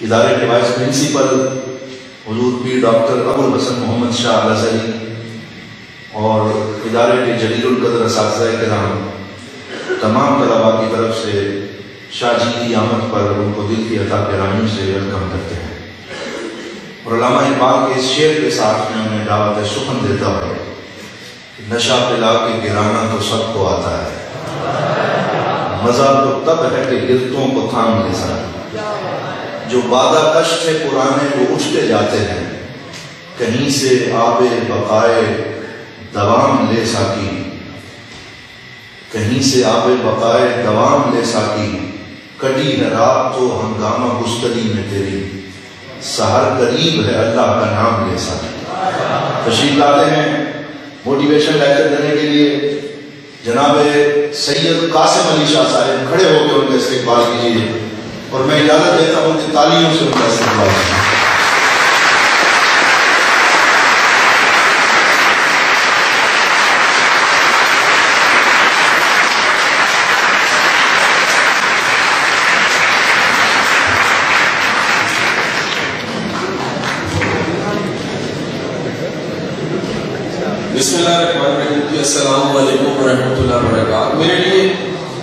ادارے کے vice principal حضور پیر ڈاکٹر ابو الحسن محمد شاہ الازہری اور ادارے کے جلیل القدر اساتذہ کرام، تمام طلباء کی طرف سے شاہ جی کی آمد پر ان کو دل کی عطا گرامی سے ویلکم کرتے ہیں۔ اور علامہ اقبال کے اس شعر کے ساتھ میں انہیں دعوت سخن دیتا ہے، نشہ پلا کے گرانا تو سب کو آتا ہے، مزہ تو تب ہے کہ گرتوں کو تھام لے سکے، جو بادہ کشت ہے پرانے وہ اٹھتے جاتے ہیں، کہیں سے آب بقائے دوام لے ساکی، کہیں سے آب بقائے دوام لے ساکی، کٹی ہے رات تو ہنگامہ گستری میں تیری، سحر قریب ہے اللہ کا نام لے ساکی۔ تشریف لاتے ہیں موٹیویشن لیکچر دینے کے لیے جناب سید قاسم علی شاہ صاحب، کھڑے ہو کے ان کا استقبال کیجیے اور میں اجازت دیتا ہوں کہ تالیوں سے ان کا استقبال کیجیے۔ بسم اللہ الرحمن الرحیم۔ السلام علیکم ورحمۃ اللہ وبرکاتہ۔ میرے لیے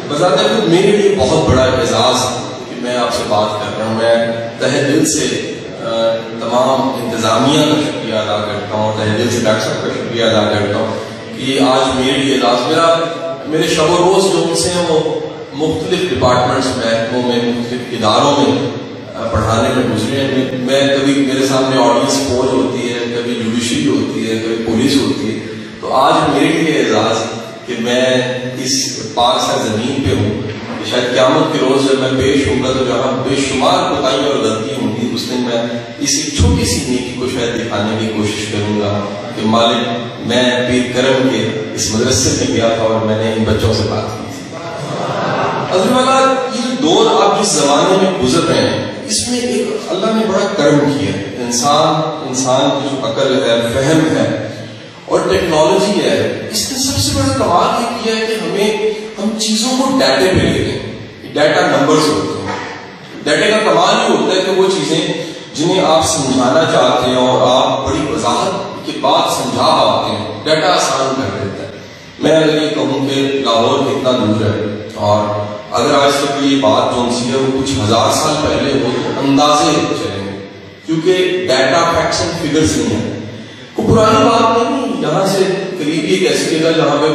بذات خود میرے لیے بہت بڑا اعزاز کہ میں آپ سے بات کر رہا ہوں۔ میں تہہ دل سے تمام انتظامیہ کا شکریہ ادا کرتا ہوں، تہہ دل سے ڈاکٹر صاحب کا شکریہ ادا کرتا ہوں کہ یہ آج میرے لیے اعزاز میرے شب و روز جو ان سے ہیں وہ مختلف ڈپارٹمنٹس محکموں میں مختلف اداروں میں پڑھانے میں گزرے ہیں۔ میں کبھی میرے سامنے آڈینس فوج ہوتی ہے، کبھی جوڈیشری ہوتی ہے، کبھی پولیس ہوتی ہے، تو آج میرے لیے اعزاز کہ میں اس پاک سرزمین پہ ہوں کہ شاید قیامت کے روز جب میں پیش ہوں گا تو جہاں بے شمار کوتاہیاں اور غلطی ہوں گی، اس دن میں اس چھوٹی سی نیکی کو شاید دکھانے کی کوشش کروں گا کہ مالک میں پیر کرم کے اس مدرسے میں گیا تھا اور میں نے ان بچوں سے بات کی تھی۔ حضرت والا یہ دور آپ جس زمانے میں گزر رہے ہیں اس میں ایک اللہ نے بڑا کرم کیا ہے۔ انسان کی جو عقل ہے، فہم ہے اور ٹیکنالوجی ہے، اس نے سب سے بڑا کمال یہ کیا ہے کہ ہم چیزوں کو ڈیٹے پہ لے لیں۔ ڈیٹا نمبرز ہوتے ہیں۔ ڈیٹے کا کمال یہ ہوتا ہے کہ وہ چیزیں جنہیں آپ سمجھانا چاہتے ہیں اور آپ بڑی وضاحت کے بعد سمجھا پاتے ہیں، ڈیٹا آسان کر دیتا ہے۔ میں اگر یہ کہوں کہ لاہور کتنا دور ہے اور اگر آج تک یہ بات جو سی ہے وہ کچھ ہزار سال پہلے ہو تو اندازے چلیں گے، کیونکہ ڈیٹا فیکٹس اینڈ فگرز نہیں ہے، کوئی پرانی بات نہیں۔ یہاں سے قریبی ایک ایسی جگہ جہاں پہ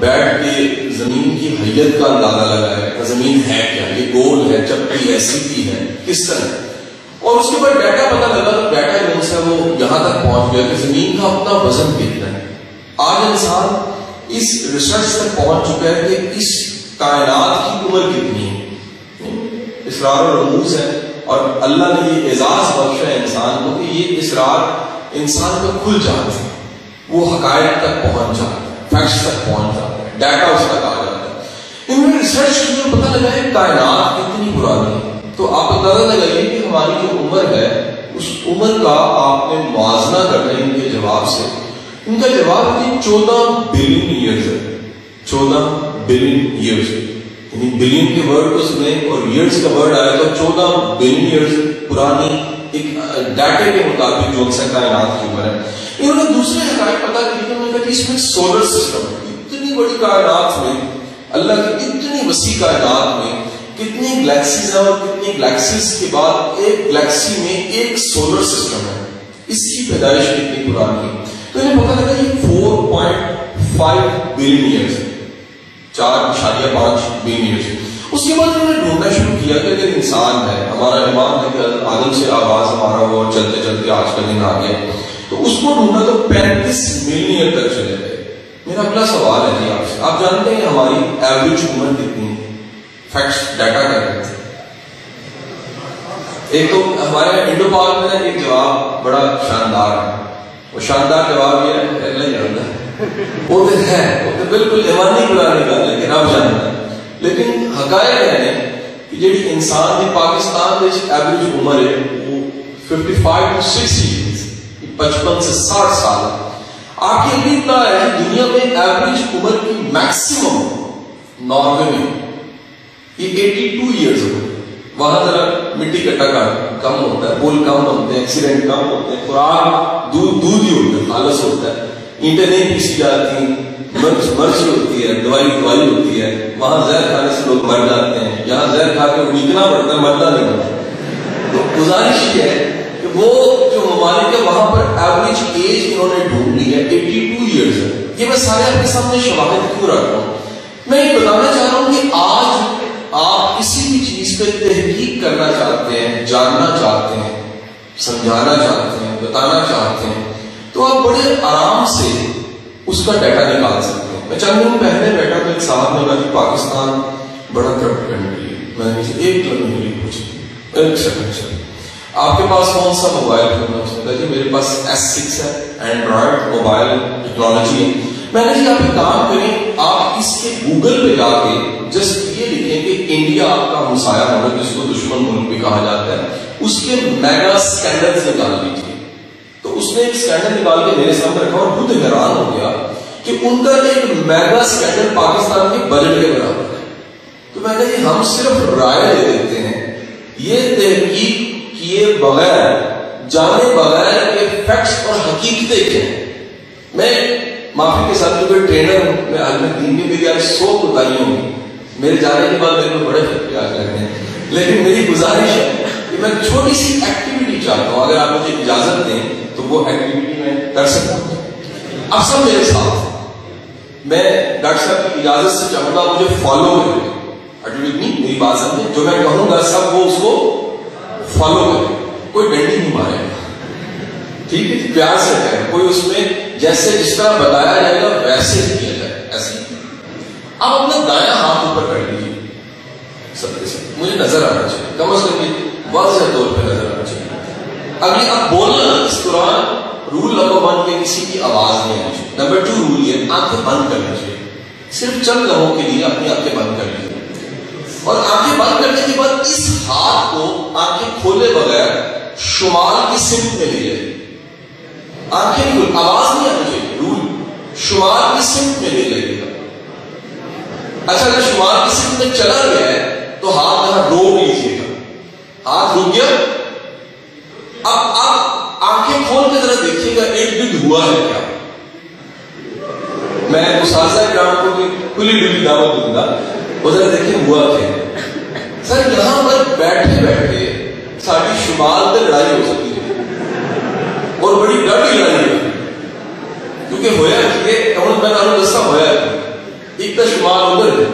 بیٹھ کے زمین کی حیت کا اندازہ لگایا ہے، زمین ہے کیا، یہ گول ہے، چپٹی ہے، سیدھی ہے، کس طرح، اور اس کے بعد ڈیٹا پتہ لگا تو ڈیٹا جو ہے وہ یہاں تک پہنچ گیا کہ زمین کا اپنا وزن کتنا ہے۔ آج انسان اس ریسرچ تک پہنچ چکا ہے کہ اس کائنات کی عمر کتنی ہے، اسرار و رموز ہے، اور اللہ نے یہ اعزاز بخشا ہے انسان کو کہ یہ اسرار انسان کا کھل جاتا ہے، وہ حقائق تک پہنچ جاتا ہے، فیکٹس تک پہنچ جاتا ہے، ڈیٹا اس تک آ جاتا ہے۔ انہوں نے ریسرچ کی اور پتہ لگا ہے کائنات کتنی پرانی ہے۔ تو آپ اندازہ لگائیے کہ ہماری جو عمر ہے اس عمر کا آپ نے موازنہ کرنا ہے ان کے جواب سے۔ ان کا جواب ہے 14 بلین ایئرز ہے، 14 بلین ایئرز، یعنی بلین کے ورڈ کو سنیں اور ایئرز کا ورڈ آیا تو 14 بلین ایئرز پرانی ایک ڈیٹے کے مطابق جو سے کائنات کی عمر ہے۔ انہوں نے دوسرے حقائق پتہ کی کہ انہوں نے کہا کہ اس میں سولر سسٹم ہے، اتنی بڑی کائنات میں، اللہ کی اتنی وسیع کائنات میں کتنی گلیکسیز ہیں اور کتنی گلیکسیز کے بعد ایک گلیکسی میں ایک سولر سسٹم ہے، اس کی پیدائش کتنی پرانی ہے۔ تو انہیں پتہ لگا یہ 4.5 بلین ایئرز ہے، 4.5 بلین ایئرز۔ اس کے بعد انہوں نے ڈھونڈنا شروع کیا کہ اگر انسان ہے، ہمارا ایمان ہے کہ آدم سے آغاز ہمارا ہوا اور چلتے چلتے آج کا دن آ گیا، تو اس کو ڈھونڈا تو 35 ملین ایئر تک چلے گئے۔ میرا اگلا سوال ہے جی آپ سے، آپ جانتے ہیں ہماری ایوریج عمر کتنی ہے؟ فیکٹس ڈیٹا کا کہتے ہیں۔ ایک تو ہمارے انڈو پاک میں ایک جواب بڑا شاندار ہے، وہ شاندار جواب یہ ہے اللہ جانتا ہے، وہ تو ہے، وہ تو بالکل ایمانی پرانی بات ہے کہ رب جانتا ہے، لیکن حقائق ہے کہ جی انسان کی پاکستان میں ایوریج عمر ہے وہ 55 to 60 ایئرز، 55 سے 60 سال ہے۔ آپ کی علم اطلاع ہے دنیا میں ایوریج عمر کی میکسیمم ناروے میں یہ 82 ایئرز ہو، وہاں ذرا مٹی کا ٹکا کم ہوتا ہے، پول کم بنتے ہیں، ایکسیڈنٹ کم ہوتے ہیں، خوراک دودھ ہی ہوتا ہے، خالص ہوتا ہے، اینٹیں نہیں پیسی جاتی، مرچ ہوتی ہے، دوائی ہوتی ہے، وہاں زہر کھانے سے لوگ مر جاتے ہیں، یہاں زہر کھا کے اگنا پڑتا ہے، مرنا نہیں پڑتا۔ تو گزارش یہ ہے کہ وہ جو ممالک ہے وہاں پر ایوریج ایج انہوں نے ڈھونڈ لی ہے 82 ایئرز ہے۔ یہ میں سارے آپ کے سامنے شواہد کیوں رکھ رہا ہوں؟ میں یہ بتانا چاہ رہا ہوں کہ آج آپ کسی بھی چیز پہ تحقیق کرنا چاہتے ہیں، جاننا چاہتے ہیں، سمجھانا چاہتے ہیں، بتانا چاہتے ہیں، تو آپ بڑے آرام سے اس کا ڈیٹا نکال سکتے ہیں۔ میں چند دن پہلے بیٹھا تو ایک صاحب نے کہا کہ پاکستان بڑا کرپٹ کنٹری ہے۔ میں نے ایک لمحے پوچھا، ایک سیکنڈ آپ کے پاس کون سا موبائل فون ہے؟ اس نے کہا جی میرے پاس S6 ہے، اینڈرائڈ موبائل ٹیکنالوجی ہے۔ میں نے آپ ایک کام کریں، آپ اس کے گوگل پہ جا کے جسٹ یہ لکھیں کہ انڈیا آپ کا ہمسایہ ملک، جس کو دشمن ملک بھی کہا جاتا ہے، اس کے میگا اسکینڈلز نکال لیجیے۔ تو اس نے ایک اسکینڈل نکال کے میرے سامنے رکھا اور خود حیران ہو گیا کہ ان کا ایک میگا اسکینڈل پاکستان کے بجٹ کے برابر ہے۔ تو میں نے ہم صرف رائے دے دیتے ہیں، یہ تحقیق کیے بغیر، جانے بغیر کہ فیکٹس اور حقیقتیں کیا ہیں۔ میں معافی کے ساتھ کیونکہ ٹرینر ہوں، میں عالم دین میں میری آج 100 کوتاہیاں ہوں، میرے جانے کے بعد میرے کو بڑے خطرات لگ رہے ہیں، لیکن میری گزارش ہے کہ میں چھوٹی سی ایکٹیویٹی چاہتا ہوں، اگر آپ مجھے اجازت دیں تو وہ ایکٹیویٹی میں کر سکتا ہوں۔ اب سب میرے ساتھ، میں ڈاکٹر صاحب کی اجازت سے چاہوں گا مجھے فالو کریں، میری بات سمجھیں، جو میں کہوں گا سب وہ اس کو فالو کریں، کوئی ڈنڈی نہیں مارے گا، ٹھیک ہے، پیار سے کریں، کوئی اس میں جیسے جس طرح بتایا جائے گا ویسے ہی کیا جائے، ایسے ہی۔ اب اپنا دایاں ہاتھ اوپر کر لیجیے، سب کے ساتھ مجھے نظر آنا چاہیے، کم از کم واضح طور پہ نظر آنا چاہیے۔ اب یہ اب بولنا اس دوران رول نمبر 1 کے کسی کی آواز نہیں آنی چاہیے۔ نمبر 2 رول یہ آنکھیں بند کرنا چاہیے، صرف چند لمحوں کے لیے اپنی آنکھیں بند کر لیجیے، اور آنکھیں بند کرنے کے بعد اس ہاتھ کو آنکھیں کھولے بغیر شمال کی سمت میں لے جائیے، آنکھیں کھول، آواز نہیں آنی چاہیے، رول شمال کی سمت میں لے جائیے گا۔ اچھا اگر شمال کی سمت میں چلا گیا ہے تو ہاتھ یہاں روک لیجیے گا، ہاتھ رک گیا۔ اب آپ آنکھیں کھول کے ذرا دیکھیے گا ارد گرد ہوا ہے کیا۔ میں اساتذہ کرام کو کھلی ڈلی دعوت دوں گا، وہ ذرا دیکھیں ہوا کیا۔ سر یہاں پر بیٹھے بیٹھے ساری شمال پہ لڑائی ہو سکتی ہے اور بڑی ڈرتی لڑائی ہے، کیونکہ ہویا کہ میں آپ دستا ہویا ایک تو شمال ادھر ہے،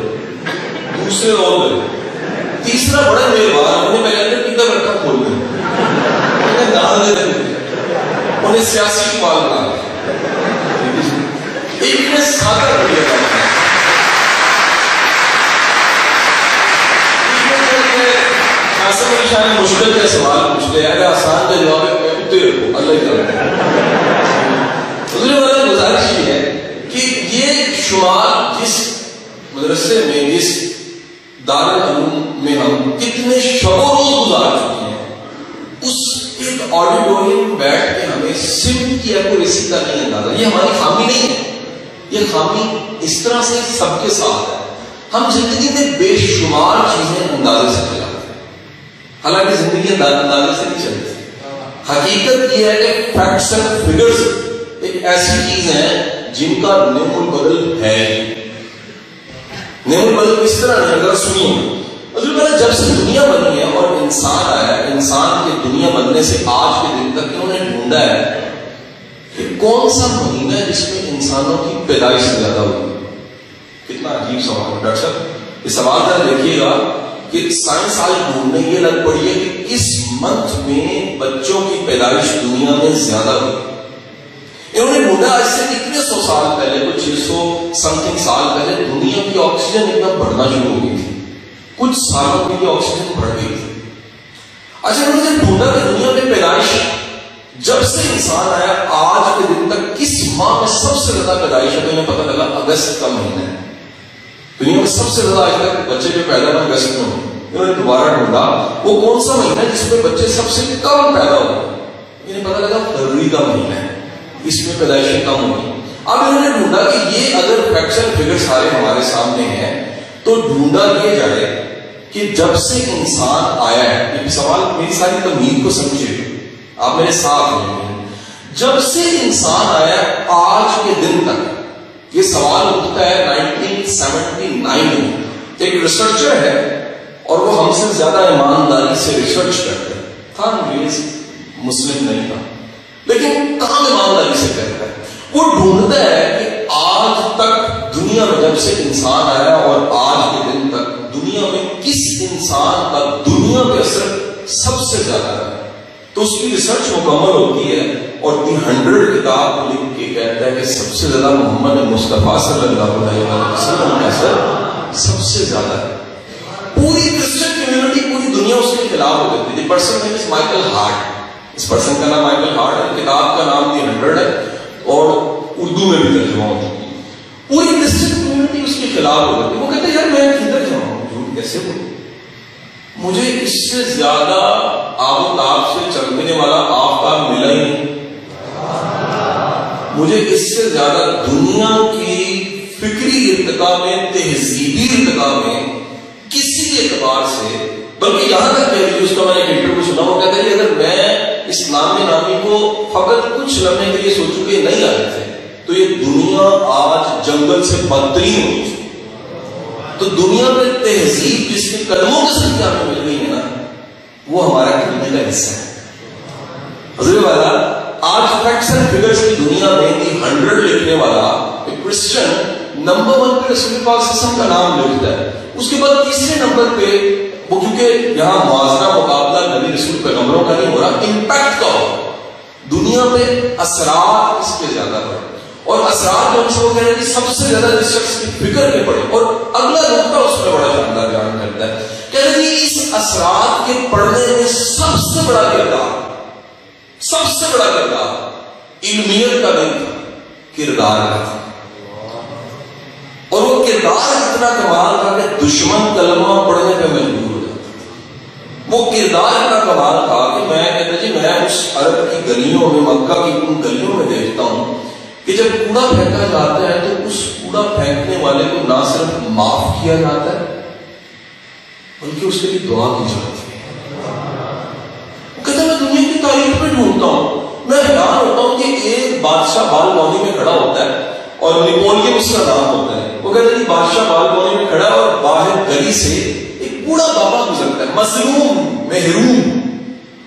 دوسرے ادھر ہے، تیسرا بڑا مہربان انہیں میں نے کتنا رکھا کھول دیا، انہیں دان دے دیں، انہیں سیاسی شمال بنا ایک نے سادہ کر دیا، مشکل کے سوال پوچھتے ہیں، اگر آسان کا جواب ہے اٹھتے رہو، اللہ ہی کرے۔ حضور والا گزارش یہ ہے کہ یہ شمال جس مدرسے میں، جس دارالعلوم میں ہم کتنے شب و روز گزار چکے ہیں، اس ایک آڈیٹوریم میں بیٹھ کے ہمیں سمت کی ایکوریسی کا نہیں اندازہ۔ یہ ہماری خامی نہیں ہے، یہ خامی اس طرح سے سب کے ساتھ ہے۔ ہم زندگی میں بے شمار چیزیں اندازے سے چلاتے ہیں، حالانکہ زندگی اندازے سے نہیں چلتی۔ حقیقت یہ ہے کہ فیکٹس اینڈ فگرز ایک ایسی چیز ہیں جن کا نعم البدل ہے۔ نعم البدل کس طرح نہیں، اگر سنیے حضور جب سے دنیا بنی ہے اور انسان آیا، انسان کے دنیا بننے سے آج کے دن تک انہوں نے ڈھونڈا ہے کہ کون سا مہینہ ہے جس میں انسانوں کی پیدائش زیادہ ہوئی۔ کتنا عجیب سوال ہے ڈاکٹر صاحب، یہ سوال ذرا دیکھیے گا کہ سائنس آج ڈھونڈنے یہ لگ پڑی ہے کہ کس منتھ میں بچوں کی پیدائش دنیا میں زیادہ ہوئی۔ انہوں نے ڈھونڈا آج سے کتنے 100 سال پہلے، کچھ 600 سم تھنگ سال پہلے دنیا کی آکسیجن ایک دم بڑھنا شروع ہو گئی تھی، کچھ سالوں کے لیے آکسیجن بڑھ گئی تھی۔ اچھا انہوں نے ڈھونڈا کہ دنیا میں پیدائش جب سے انسان آیا آج کے دن تک کس ماہ میں سب سے زیادہ پیدائش ہے، تو انہیں پتہ لگا اگست کا مہینہ ہے، دنیا میں سب سے زیادہ آج تک بچے جو پیدا ہوئے اگست میں ہوئے۔ انہوں نے دوبارہ ڈھونڈا وہ کون سا مہینہ ہے جس میں بچے سب سے کم پیدا ہوئے، انہیں پتہ لگا فروری کا مہینہ ہے، اس میں پیدائشیں کم ہوئی۔ اب انہوں نے ڈھونڈا کہ یہ اگر فیکٹس اینڈ فگر سارے ہمارے سامنے ہیں تو ڈھونڈا یہ جائے کہ جب سے انسان آیا ہے، یہ سوال میری ساری تمہید کو سمجھے، آپ میرے ساتھ ہیں، جب سے انسان آیا آج کے دن تک، یہ سوال اٹھتا ہے 1979 میں۔ ایک ریسرچر ہے اور وہ ہم سے زیادہ ایمانداری سے ریسرچ کرتے ہیں، تھا انگریز، مسلم نہیں تھا، لیکن کام ایمانداری سے کرتا ہے۔ وہ ڈھونڈتا ہے کہ آج تک دنیا میں جب سے انسان آیا اور آج کے دن تک دنیا میں کس انسان کا دنیا پہ اثر سب سے زیادہ ہے۔ تو اس کی ریسرچ مکمل ہوتی ہے اور دی 100 کتاب کو لکھ کے کہتا ہے کہ سب سے زیادہ محمد مصطفیٰ صلی اللہ علیہ وسلم کا اثر سب سے زیادہ ہے۔ پوری کرسچن کمیونٹی، پوری دنیا اس کے خلاف ہو گئی تھی۔ پرسن نیم از مائیکل ہارٹ، اس پرسن کا نام مائیکل ہارٹ ہے، کتاب کا نام دی 100 ہے اور اردو میں بھی ترجمہ ہوتا ہے۔ پوری کرسچن کمیونٹی اس کے خلاف ہو گئی تھی۔ وہ کہتے ہیں یار میں کدھر جاؤں، جھوٹ کیسے بولوں، مجھے اس سے زیادہ آب و تاب سے چمکنے والا آفتاب ملا ہی نہیں، مجھے اس سے زیادہ دنیا کی فکری ارتقاء میں، تہذیبی ارتقاء میں کسی اعتبار سے، بلکہ یہاں تک کہہ لیجیے، اس کا میں نے ایک انٹرویو سنا، وہ کہتا ہے اگر میں اسلام نامی کو فقط کچھ لمحے کے لیے سوچوں کہ نہیں آئے تھے تو یہ دنیا آج جنگل سے بدترین ہوئی۔ تو دنیا میں تہذیب جس کے قدموں کے ساتھ ہمیں مل گئی ہے نا، وہ ہمارا کلمے کا حصہ ہے۔ حضرت والا آج فیکٹس اینڈ فگرز کی دنیا میں دی 100 لکھنے والا ایک کرسچن نمبر 1 پہ رسول پاک صلی اللہ علیہ وسلم کا نام لکھتا ہے، اس کے بعد تیسرے نمبر پہ وہ، کیونکہ یہاں موازنہ مقابلہ نبی رسول پیغمبروں کا نہیں ہو رہا، امپیکٹ کا ہو، دنیا پہ اثرات اس کے زیادہ پڑے، اور اثرات جو ہم وہ کہہ رہے ہیں کہ سب سے زیادہ جس شخص کی فکر میں پڑے، اور اگلا نقطہ اس میں بڑا شاندار بیان کرتا ہے، کہہ رہے ہیں اس اثرات کے پڑھنے میں سب سے بڑا کردار علمیت کا نہیں تھا، کردار کا تھا، اور وہ کردار اتنا کمال تھا کہ دشمن کلمہ پڑھنے پہ مجبور ہو جاتا تھا۔ وہ کردار اتنا کمال تھا کہ میں کہتا جی میں اس عرب کی گلیوں میں، مکہ کی ان گلیوں میں دیکھتا ہوں کہ جب کوڑا پھینکا جاتا ہے تو اس کوڑا پھینکنے والے کو نہ صرف معاف کیا جاتا ہے بلکہ اس کے لیے دعا کی جاتی ہے۔ کہتا میں دنیا کی تاریخ میں ڈھونڈتا ہوں، میں حیران ہوتا ہوں کہ ایک بادشاہ بالکونی میں کھڑا ہوتا ہے اور نیپولین اس کا نام ہوتا ہے، وہ کہتا ہے بادشاہ بالکونی میں کھڑا ہے اور باہر گلی سے ایک بوڑھا بابا گزرتا ہے، مظلوم محروم،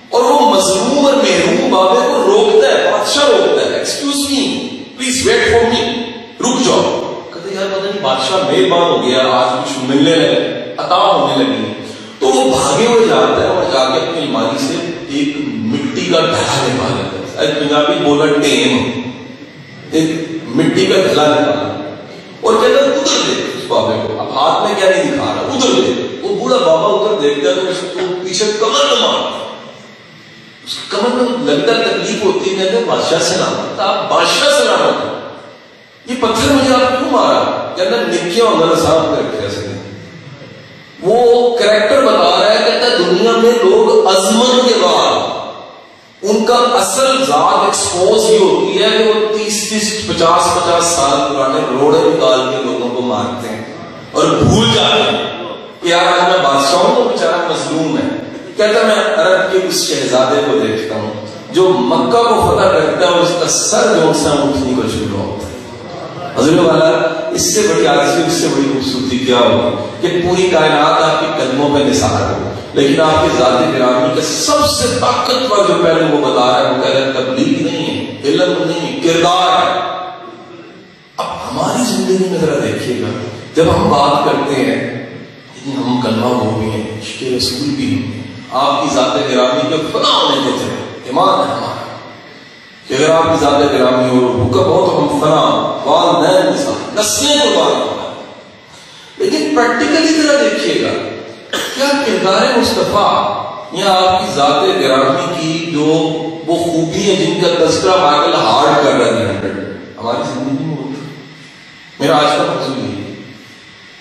اور وہ مظلوم اور محروم بابے کو روکتا ہے، بادشاہ روکتا ہے، excuse me please wait for me, رک جاؤ۔ کہتے یار پتہ نہیں بادشاہ مہربان ہو گیا، آج کچھ ملنے لگے، عطا ہونے لگی، تو وہ بھاگے ہوئے جاتا ہے اور جا کے اپنی الماری سے ایک مٹی کا ڈھلا نکالا، پنجابی بولا ٹیم، ایک مٹی کا ڈھلا نکالا اور کہتا ہے ادھر دیکھ اس بابے کو، اب ہاتھ میں کیا نہیں دکھا رہا، ادھر دیکھ۔ وہ بوڑھا بابا ادھر دیکھتا ہے تو اس کو پیچھے کمر نہ مارتا، اس کمر میں لگتا تکلیف ہوتی ہے، کہتے ہیں بادشاہ سلامت، آپ بادشاہ سلامت، یہ پتھر مجھے آپ کیوں مارا؟ کہتا ہے نکیاں اندر صاحب کر کے ایسے۔ وہ کریکٹر بتا رہا ہے، کہتا ہے دنیا میں لوگ عظمت کے بعد ان کا اصل ذات ایکسپوز یہ ہوتی ہے کہ وہ 30-50 سال پرانے روڑے نکال کے لوگوں کو مارتے ہیں اور بھول جاتے ہیں کہ یار آج میں بادشاہ ہوں تو بیچارہ مظلوم ہے۔ کہتا میں عرب کے اس شہزادے کو دیکھتا ہوں جو مکہ کو فتح کرتا ہے اور اس کا سر جو سے اٹھنے کو شروع ہوتا ہے۔ حضرت والا اس سے بڑی عاجزی، اس سے بڑی خوبصورتی کیا ہوگی کہ پوری کائنات آپ کے قدموں پہ نثار ہو، لیکن آپ کے ذات گرامی کا سب سے طاقتور جو پہلو وہ بتا رہا ہے وہ کہہ رہا ہے تبلیغ نہیں ہے، علم نہیں ہے، کردار ہے۔ اب ہماری زندگی میں ذرا دیکھیے گا، جب ہم بات کرتے ہیں ہم کلمہ گو بھی ہیں، عشق رسول بھی ہیں، آپ کی ذات گرامی کے فنا ہونے کو تھے، ایمان ہے ہمارا کہ اگر آپ کی ذات گرامی ہو حکم ہو تو ہم فنا والدین کے ساتھ نسلیں قربان ہونا ہے۔ لیکن پریکٹیکلی ذرا دیکھیے گا کیا کردار مصطفیٰ یا آپ کی ذات گرامی کی جو وہ خوبی ہیں جن کا تذکرہ مائیکل ہارٹ کر رہا ہے ہماری زندگی میں ہوتا ہے۔ میرا آج کا موضوع یہ ہے،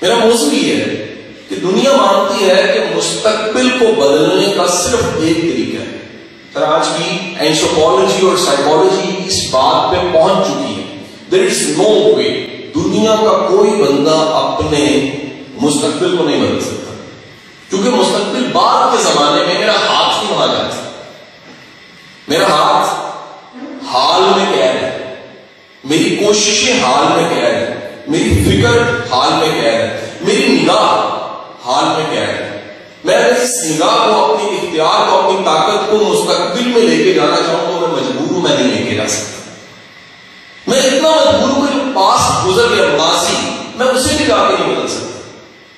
میرا موضوع یہ ہے کہ دنیا مانتی ہے کہ مستقبل کو بدلنے کا صرف ایک طریقہ ہے، اور آج کی اینثروپولوجی اور سائیکالوجی اس بات پہ پہنچ چکی ہے there is no way، دنیا کا کوئی بندہ اپنے مستقبل کو نہیں بدل سکتا۔ کیونکہ مستقبل بعد کے زمانے میں میرا ہاتھ نہیں وہاں جاتا، میرا ہاتھ حال میں قید ہے، میری کوششیں حال میں قید ہے، میری فکر حال میں قید ہے، میری نگاہ حال میں قید ہے۔ میں اگر اس نگاہ کو، اپنی اختیار کو، اپنی طاقت کو مستقبل میں لے کے جانا چاہوں تو میں مجبور ہوں، میں نہیں لے کے جا سکتا۔ میں اتنا مجبور ہوں کہ جو پاس گزر گیا ماضی، میں اسے بھی جا کے نہیں بدل سکتا۔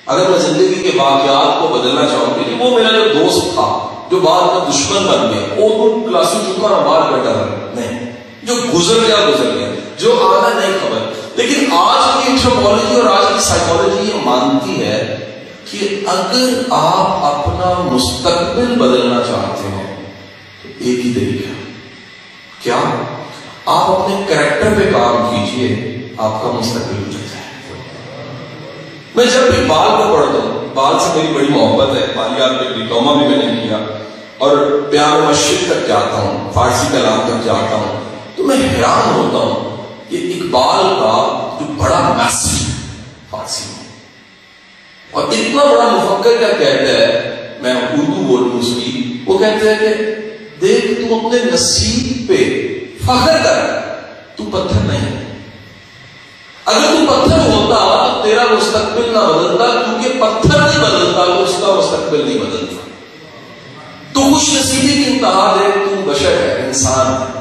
اگر میں زندگی کے واقعات کو بدلنا چاہوں کہ وہ میرا جو دوست تھا جو بعد میں دشمن بن گیا، وہ تو کلاسی چکا نہ باہر بیٹھا تھا، نہیں، جو گزر گیا، جو آنا نہیں خبر۔ لیکن آج کی اینتھروپولوجی اور آج کی سائیکالوجی یہ مانتی ہے کہ اگر آپ اپنا مستقبل بدلنا چاہتے ہو تو ایک ہی طریقہ، کیا؟ آپ اپنے کریکٹر پہ کام کیجئے، آپ کا مستقبل بدل جائے۔ میں جب بھی بال کو پڑھتا ہوں، بال سے میری بڑی محبت ہے، مالیات میں ڈپلوما بھی میں نے کیا اور بیان مشرق تک جاتا ہوں، فارسی کلام تک جاتا ہوں، تو میں حیران ہوتا ہوں کہ اقبال کا جو بڑا میسج فارسی میں، اور اتنا بڑا مفکر کیا کہتا ہے، میں اردو بولوں اس کی، وہ کہتے ہیں کہ دیکھ تو اپنے نصیب پہ فخر کر، تو پتھر نہیں، اگر تو پتھر ہوتا تو تیرا مستقبل نہ بدلتا، کیونکہ پتھر نہیں بدلتا تو اس کا مستقبل نہیں بدلتا۔ تو خوش نصیبی کی انتہا دے، تو بشر ہے، انسان ہے،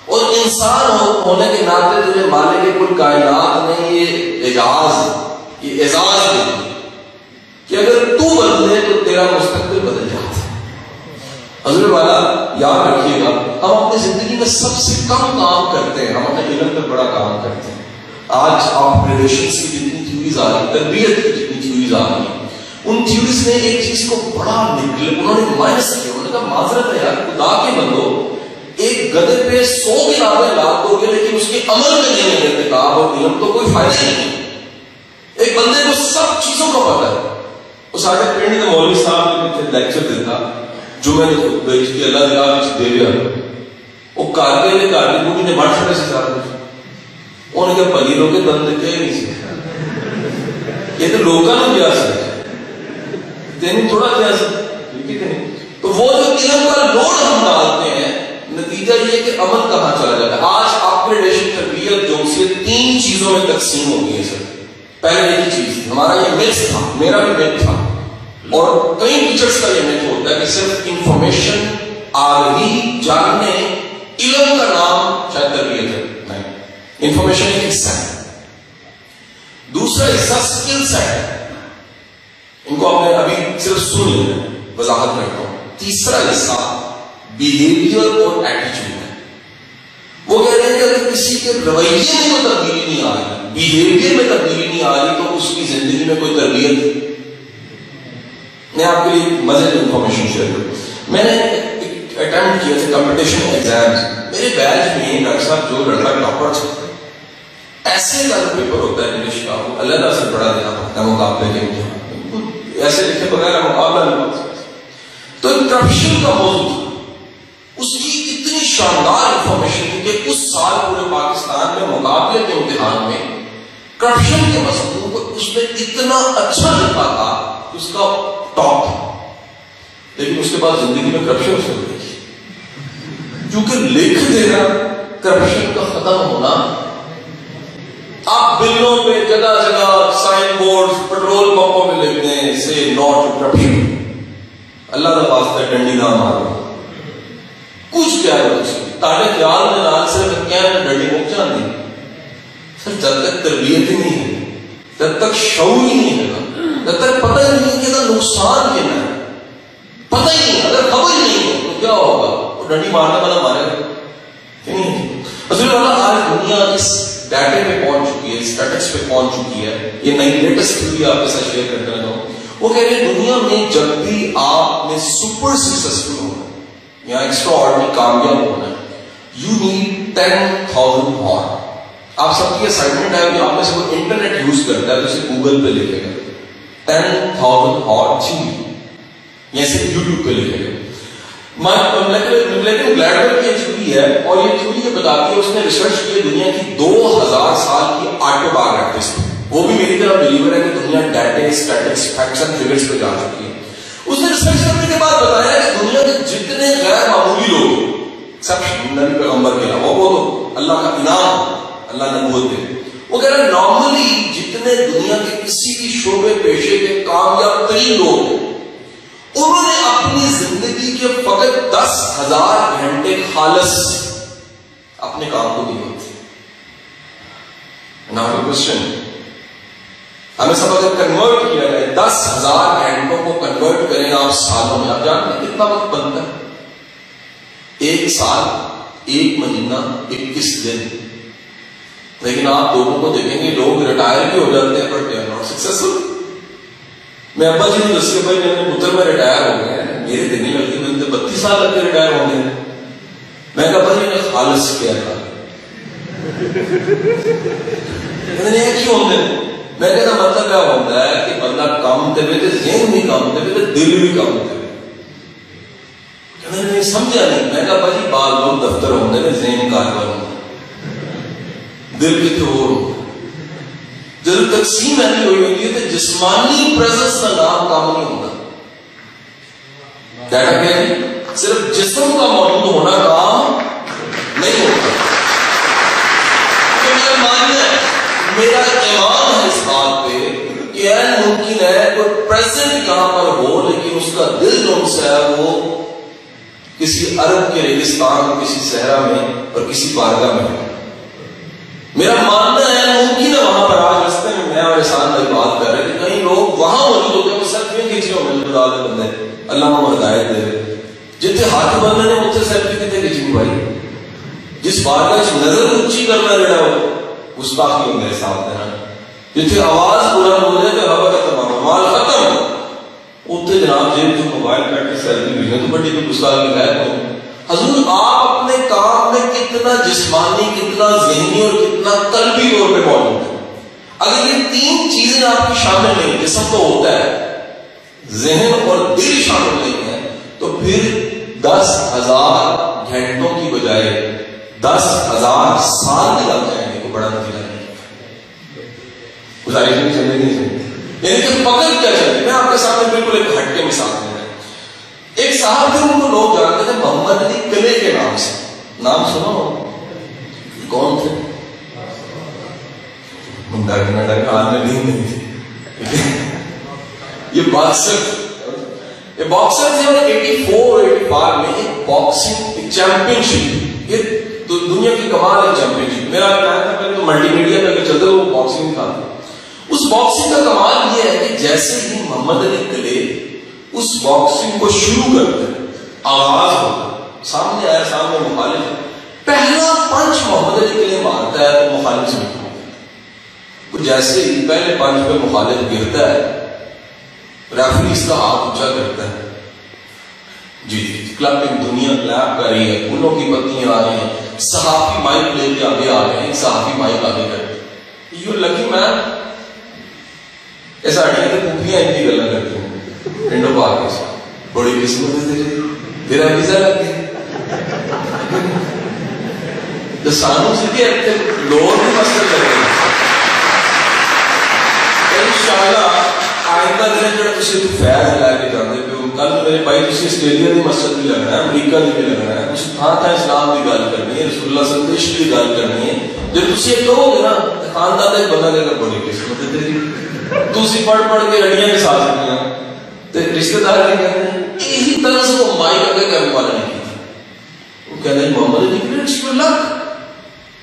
اور انسان ہونے کے ناطے تجھے مالک کل کائنات نے یہ اعزاز دے کہ اگر تو بدلے تو تیرا مستقبل بدل جاتا ہے۔ حضور والا یاد رکھیے گا، ہم اپنی زندگی میں سب سے کم کام کرتے ہیں، ہم اپنے علم پہ بڑا کام کرتے ہیں۔ آج آپ ریلیشنز کی جتنی تھیوریز آ رہی، تربیت کی جتنی تھیوریز آ رہی ہیں، ان تھیوریز نے ایک چیز کو بڑا نکلے، انہوں نے مائنس کیا، انہوں نے کہا معذرت ہے یار، خدا کے بندو، ایک گدھے پہ 100 کتابیں لاد دو گے لیکن اس کے عمل میں نہیں ہے ارتکاب اور علم، تو کوئی فائدہ نہیں۔ ایک بندے کو سب چیزوں کا پتہ ہے۔ اس آگے پنڈ کے مولوی صاحب نے لیکچر دیتا جو میں نے بیچ کے اللہ دیا بیچ دے گیا، وہ کارگے نے کارگے کو بھی نے مارشل سے ساتھ کچھ انہوں نے کہا پلیروں کے دن دیکھے نہیں سے، یہ تو لوگوں نے کیا سکتے تینوں تھوڑا کیا سکتے۔ تو وہ جو علم کا لوڈ ہم ڈالتے ہیں، نتیجہ یہ کہ عمل کہاں چلا جاتا ہے۔ آج آپ کے ریلیشن تربیت جنسیت 3 چیزوں میں تقسیم ہو گئی ہے سر۔ پہلے ایک چیز، ہمارا یہ میتھ تھا، میرا بھی میتھ تھا، اور کئی ٹیچرز کا یہ میتھ ہوتا ہے کہ صرف انفارمیشن آگہی جاننے، علم کا نام شاید تربیت ہے، نہیں، انفارمیشن ایک حصہ ہے، دوسرا حصہ سکل سیٹ ہے، ان کو آپ نے ابھی صرف سن لیا، وضاحت کرتا ہوں۔ تیسرا حصہ بیہیویئر اور ایٹیچیوڈ ہے۔ وہ کہہ رہے ہیں کہ اگر کسی کے رویے میں کوئی تبدیلی نہیں آ رہی، بیہیویئر میں تبدیلی نہیں آ رہی، تو اس کی زندگی میں کوئی تربیت۔ میں آپ کے لیے مزے کی انفارمیشن شیئر کروں، میں نے ایک اٹیمپٹ کیا تھا کمپٹیشن ایگزامز، میرے بیچ میں ڈاکٹر صاحب جو لڑکا ٹاپر تھا، ایسے کا پیپر ہوتا ہے انگلش کا، وہ اللہ سے بڑا دینا پڑتا ہے مقابلے کے امتحان، ایسے لکھے بغیر مقابلہ نہیں ہو سکتا۔ تو کرپشن کا موضوع تھا، اس کی اتنی شاندار انفارمیشن تھی کہ اس سال پورے پاکستان میں مقابلے کے امتحان میں کرپشن کے مضمون کو اس نے اتنا اچھا لکھا تھا کہ اس کا ٹاپ تھا، لیکن اس کے بعد زندگی میں کرپشن سے ہوئی، کیونکہ لکھ دینا کرپشن کا ختم ہونا۔ آپ بلوں پہ جگہ جگہ سائن بورڈ پیٹرول پمپوں پہ لکھ دیں سے ناٹ کرپشن، اللہ کا واسطہ ڈنڈی نہ مارو، کچھ کیا ہے تاڑے خیال میں نال سے کیا ہے ڈنڈی مک جانے۔ سر جب تک تربیت ہی نہیں ہے، جب تک شعور ہی نہیں ہے، جب تک پتہ ہی نہیں کہ نقصان کیا ہے، پتہ ہی نہیں، اگر خبر ہی نہیں ہے تو کیا ہوگا، وہ ڈنڈی مارنے والا مارے گا نہیں۔ حضور والا آج دنیا اس ڈیٹے پہ پہنچ چکی ہے، اسٹیٹکس پہ پہنچ چکی ہے، یہ نئی لیٹسٹ تھیوری آپ کے ساتھ شیئر کرنا چاہوں۔ وہ کہہ رہے ہیں دنیا میں جب بھی آپ نے سپر سکسسفل ہونا یا ایکسٹرا آرڈنری کامیاب ہونا ہے، یو نیڈ 10,000 ہارٹ۔ آپ سب کی اسائنمنٹ ہے کہ آپ میں سے کوئی انٹرنیٹ یوز کرتا ہے تو اسے گوگل پہ لکھے گا 10,000 ہارٹ چیز، یا صرف یوٹیوب پہ لکھے گا۔ لیکن گلیڈر کی تھیوری ہے، اور یہ تھیوری یہ بتاتی ہے، اس نے ریسرچ کی دنیا کی 2000 سال کی آٹوبایوگرافیز، وہ بھی میری طرح بلیور ہے کہ دنیا ڈیٹے، اسٹیٹکس، فیکٹس اینڈ فگرز پہ جا چکی ہے۔ اس نے ریسرچ کرنے کے بعد بتایا کہ دنیا کے جتنے غیر معمولی لوگ نبی پیغمبر کے علاوہ، وہ تو اللہ کا انعام، اللہ نے نبوت دے، وہ کہہ رہے نارملی جتنے دنیا کے کسی بھی شعبے پیشے کے کامیاب ترین لوگ ہیں، انہوں نے اپنی زندگی کے فقط 10,000 گھنٹے خالص اپنے کام کو دیے ہوتے ہیں۔ ناؤ کوشچن، ہمیں سب اگر کنورٹ کیا جائے 10,000 گھنٹوں کو کنورٹ کریں آپ سالوں میں، آپ جانتے ہیں کتنا وقت بنتا ہے؟ 1 سال 1 مہینہ 21 دن۔ لیکن آپ لوگوں کو دیکھیں گے لوگ ریٹائر بھی ہو جاتے ہیں but they are not successful. میں ابا جی نے دس کے بھائی میرے پتر میں ریٹائر ہو گئے ہیں، میرے دن نہیں لگتی، مجھے 32 سال لگ کے ریٹائر ہو گئے ہیں۔ میں کہا ابا جی نے خالص کیا تھا، کیوں ہوتے ہیں؟ میں کہتا مطلب کیا ہوتا ہے کہ بندہ کام دے تو ذہن بھی کام دے تو دل بھی کام دے۔ میں سمجھا نہیں، میں کہا بھائی بعض لوگ دفتر ہوتے ہیں ذہن کاربار ہوتا ہے، دل کتنے اور ہوتا ہے۔ جب تقسیم ایسی ہوئی ہوتی ہے تو جسمانی پریزنس کا نام کام نہیں ہوتا۔ ڈیٹا کیا ہے؟ صرف جسم کا موجود ہونا کام نہیں ہوتا۔ تو میرا ماننا ہے، میرا ایمان ہے اس بات پہ کہ ممکن ہے کوئی پریزنٹ یہاں پر ہو لیکن اس کا دل جو سے ہے وہ کسی عرب کے ریگستان، کسی صحرا میں اور کسی بارگاہ میں ہے۔ میرا ماننا ہے ممکن ہے وہاں پر آج رستے میں میں اور احسان بھائی بات کر رہے ہیں کہ کئی لوگ وہاں موجود ہوتے ہیں، وہ سیلفیاں کھینچی ہو مل بتا دے بندے، اللہ کو ہدایت دے، جتنے ہاتھ بننے نے اتنے سیلفی کتنے کھینچی بھائی، جس بارگاہ سے نظر اونچی کرنا رہا ہو گستاخی ہوں میرے ساتھ دینا، جتنے آواز بلند ہو جائے تو ہوا کا تمام مال ختم، اتنے جناب جیب جو موبائل کر کے سیلفی بھیجنے تو بڑی کوئی گستاخی ہے تو حضور آپ اپنے کام میں کتنا جسمانی، کتنا ذہنی اور کتنا قلبی طور پہ موجود ہے؟ اگر یہ 3 چیزیں آپ کی شامل نہیں، جسم تو ہوتا ہے، ذہن اور دل شامل نہیں ہے، تو پھر 10,000 گھنٹوں کی بجائے 10,000 سال بھی لگ جائیں گے کو بڑا نتیجہ نہیں۔ گزارش نہیں چلے نہیں چلے، یعنی کہ پکڑ کیا چلے۔ میں آپ کے سامنے بالکل ایک ہٹ کے مثال دے رہا ہوں۔ ایک صاحب تھے، ان کو لوگ جانتے تھے محمد علی کلے کے نام سے، نام سنو؟ کون تھے؟ حال میں نہیں تھے، یہ باکسر تھے اور 84-85 میں ایک باکسنگ چیمپئن شپ، یہ دنیا کی کمال ایک چیمپئن شپ، میرا خیال تھا پہلے تو ملٹی میڈیا پہ چلتے وہ باکسنگ تھا۔ اس باکسنگ کا کمال یہ ہے کہ جیسے ہی محمد علی کلے اس باکسنگ کو شروع کرتے ہیں، آغاز ہوتا ہے، سامنے آیا، سامنے مخالف ہے، پہلا پنچ محمد علی کلے مارتا ہے تو مخالف سے نکلتا ہے۔ جیسے ہی پہلے پنچ پہ مخالف گرتا ہے، ریفری اس کا ہاتھ اونچا کرتا ہے، جی کلپنگ، دنیا کلیپ کر رہی ہے، پھولوں کی پتیاں آ رہی ہیں، صحافی مائک لے کے آگے آ رہے ہیں، صحافی مائک آگے کرتے ہیں، یو لکی مین، ایسا ہٹیا تو پوپیاں اتنی گلا کرتی ہیں انڈو پاک کے، بڑی قسمت ہے تیری، تیرا ویزا لگ گیا تو سانو سیدھی اٹھتے لوگ بھی مسئلہ کریں گے انشاءاللہ۔ آئندہ دن جو تسی تو فیض لے کے جاندے پہ کل میرے بھائی تسی آسٹریلیا دی مسجد بھی لگنا ہے، امریکہ دی بھی لگنا ہے، تسی تھا اسلام دی گل کرنی ہے، رسول اللہ صلی اللہ علیہ وسلم دی گل کرنی ہے، جب تسی یہ کہو گے نا خاندان ایک بندہ لے کر بڑی قسمت ہے تیری، تسی پڑھ کے ہڈیاں کے ساتھ سکتے ہیں تو رشتہ دار کے کہتے ہیں یہی طرح سے وہ مائی کر کے کرنے والا نہیں کی، وہ کہتے ہیں محمد علی کلے اٹس یور لک،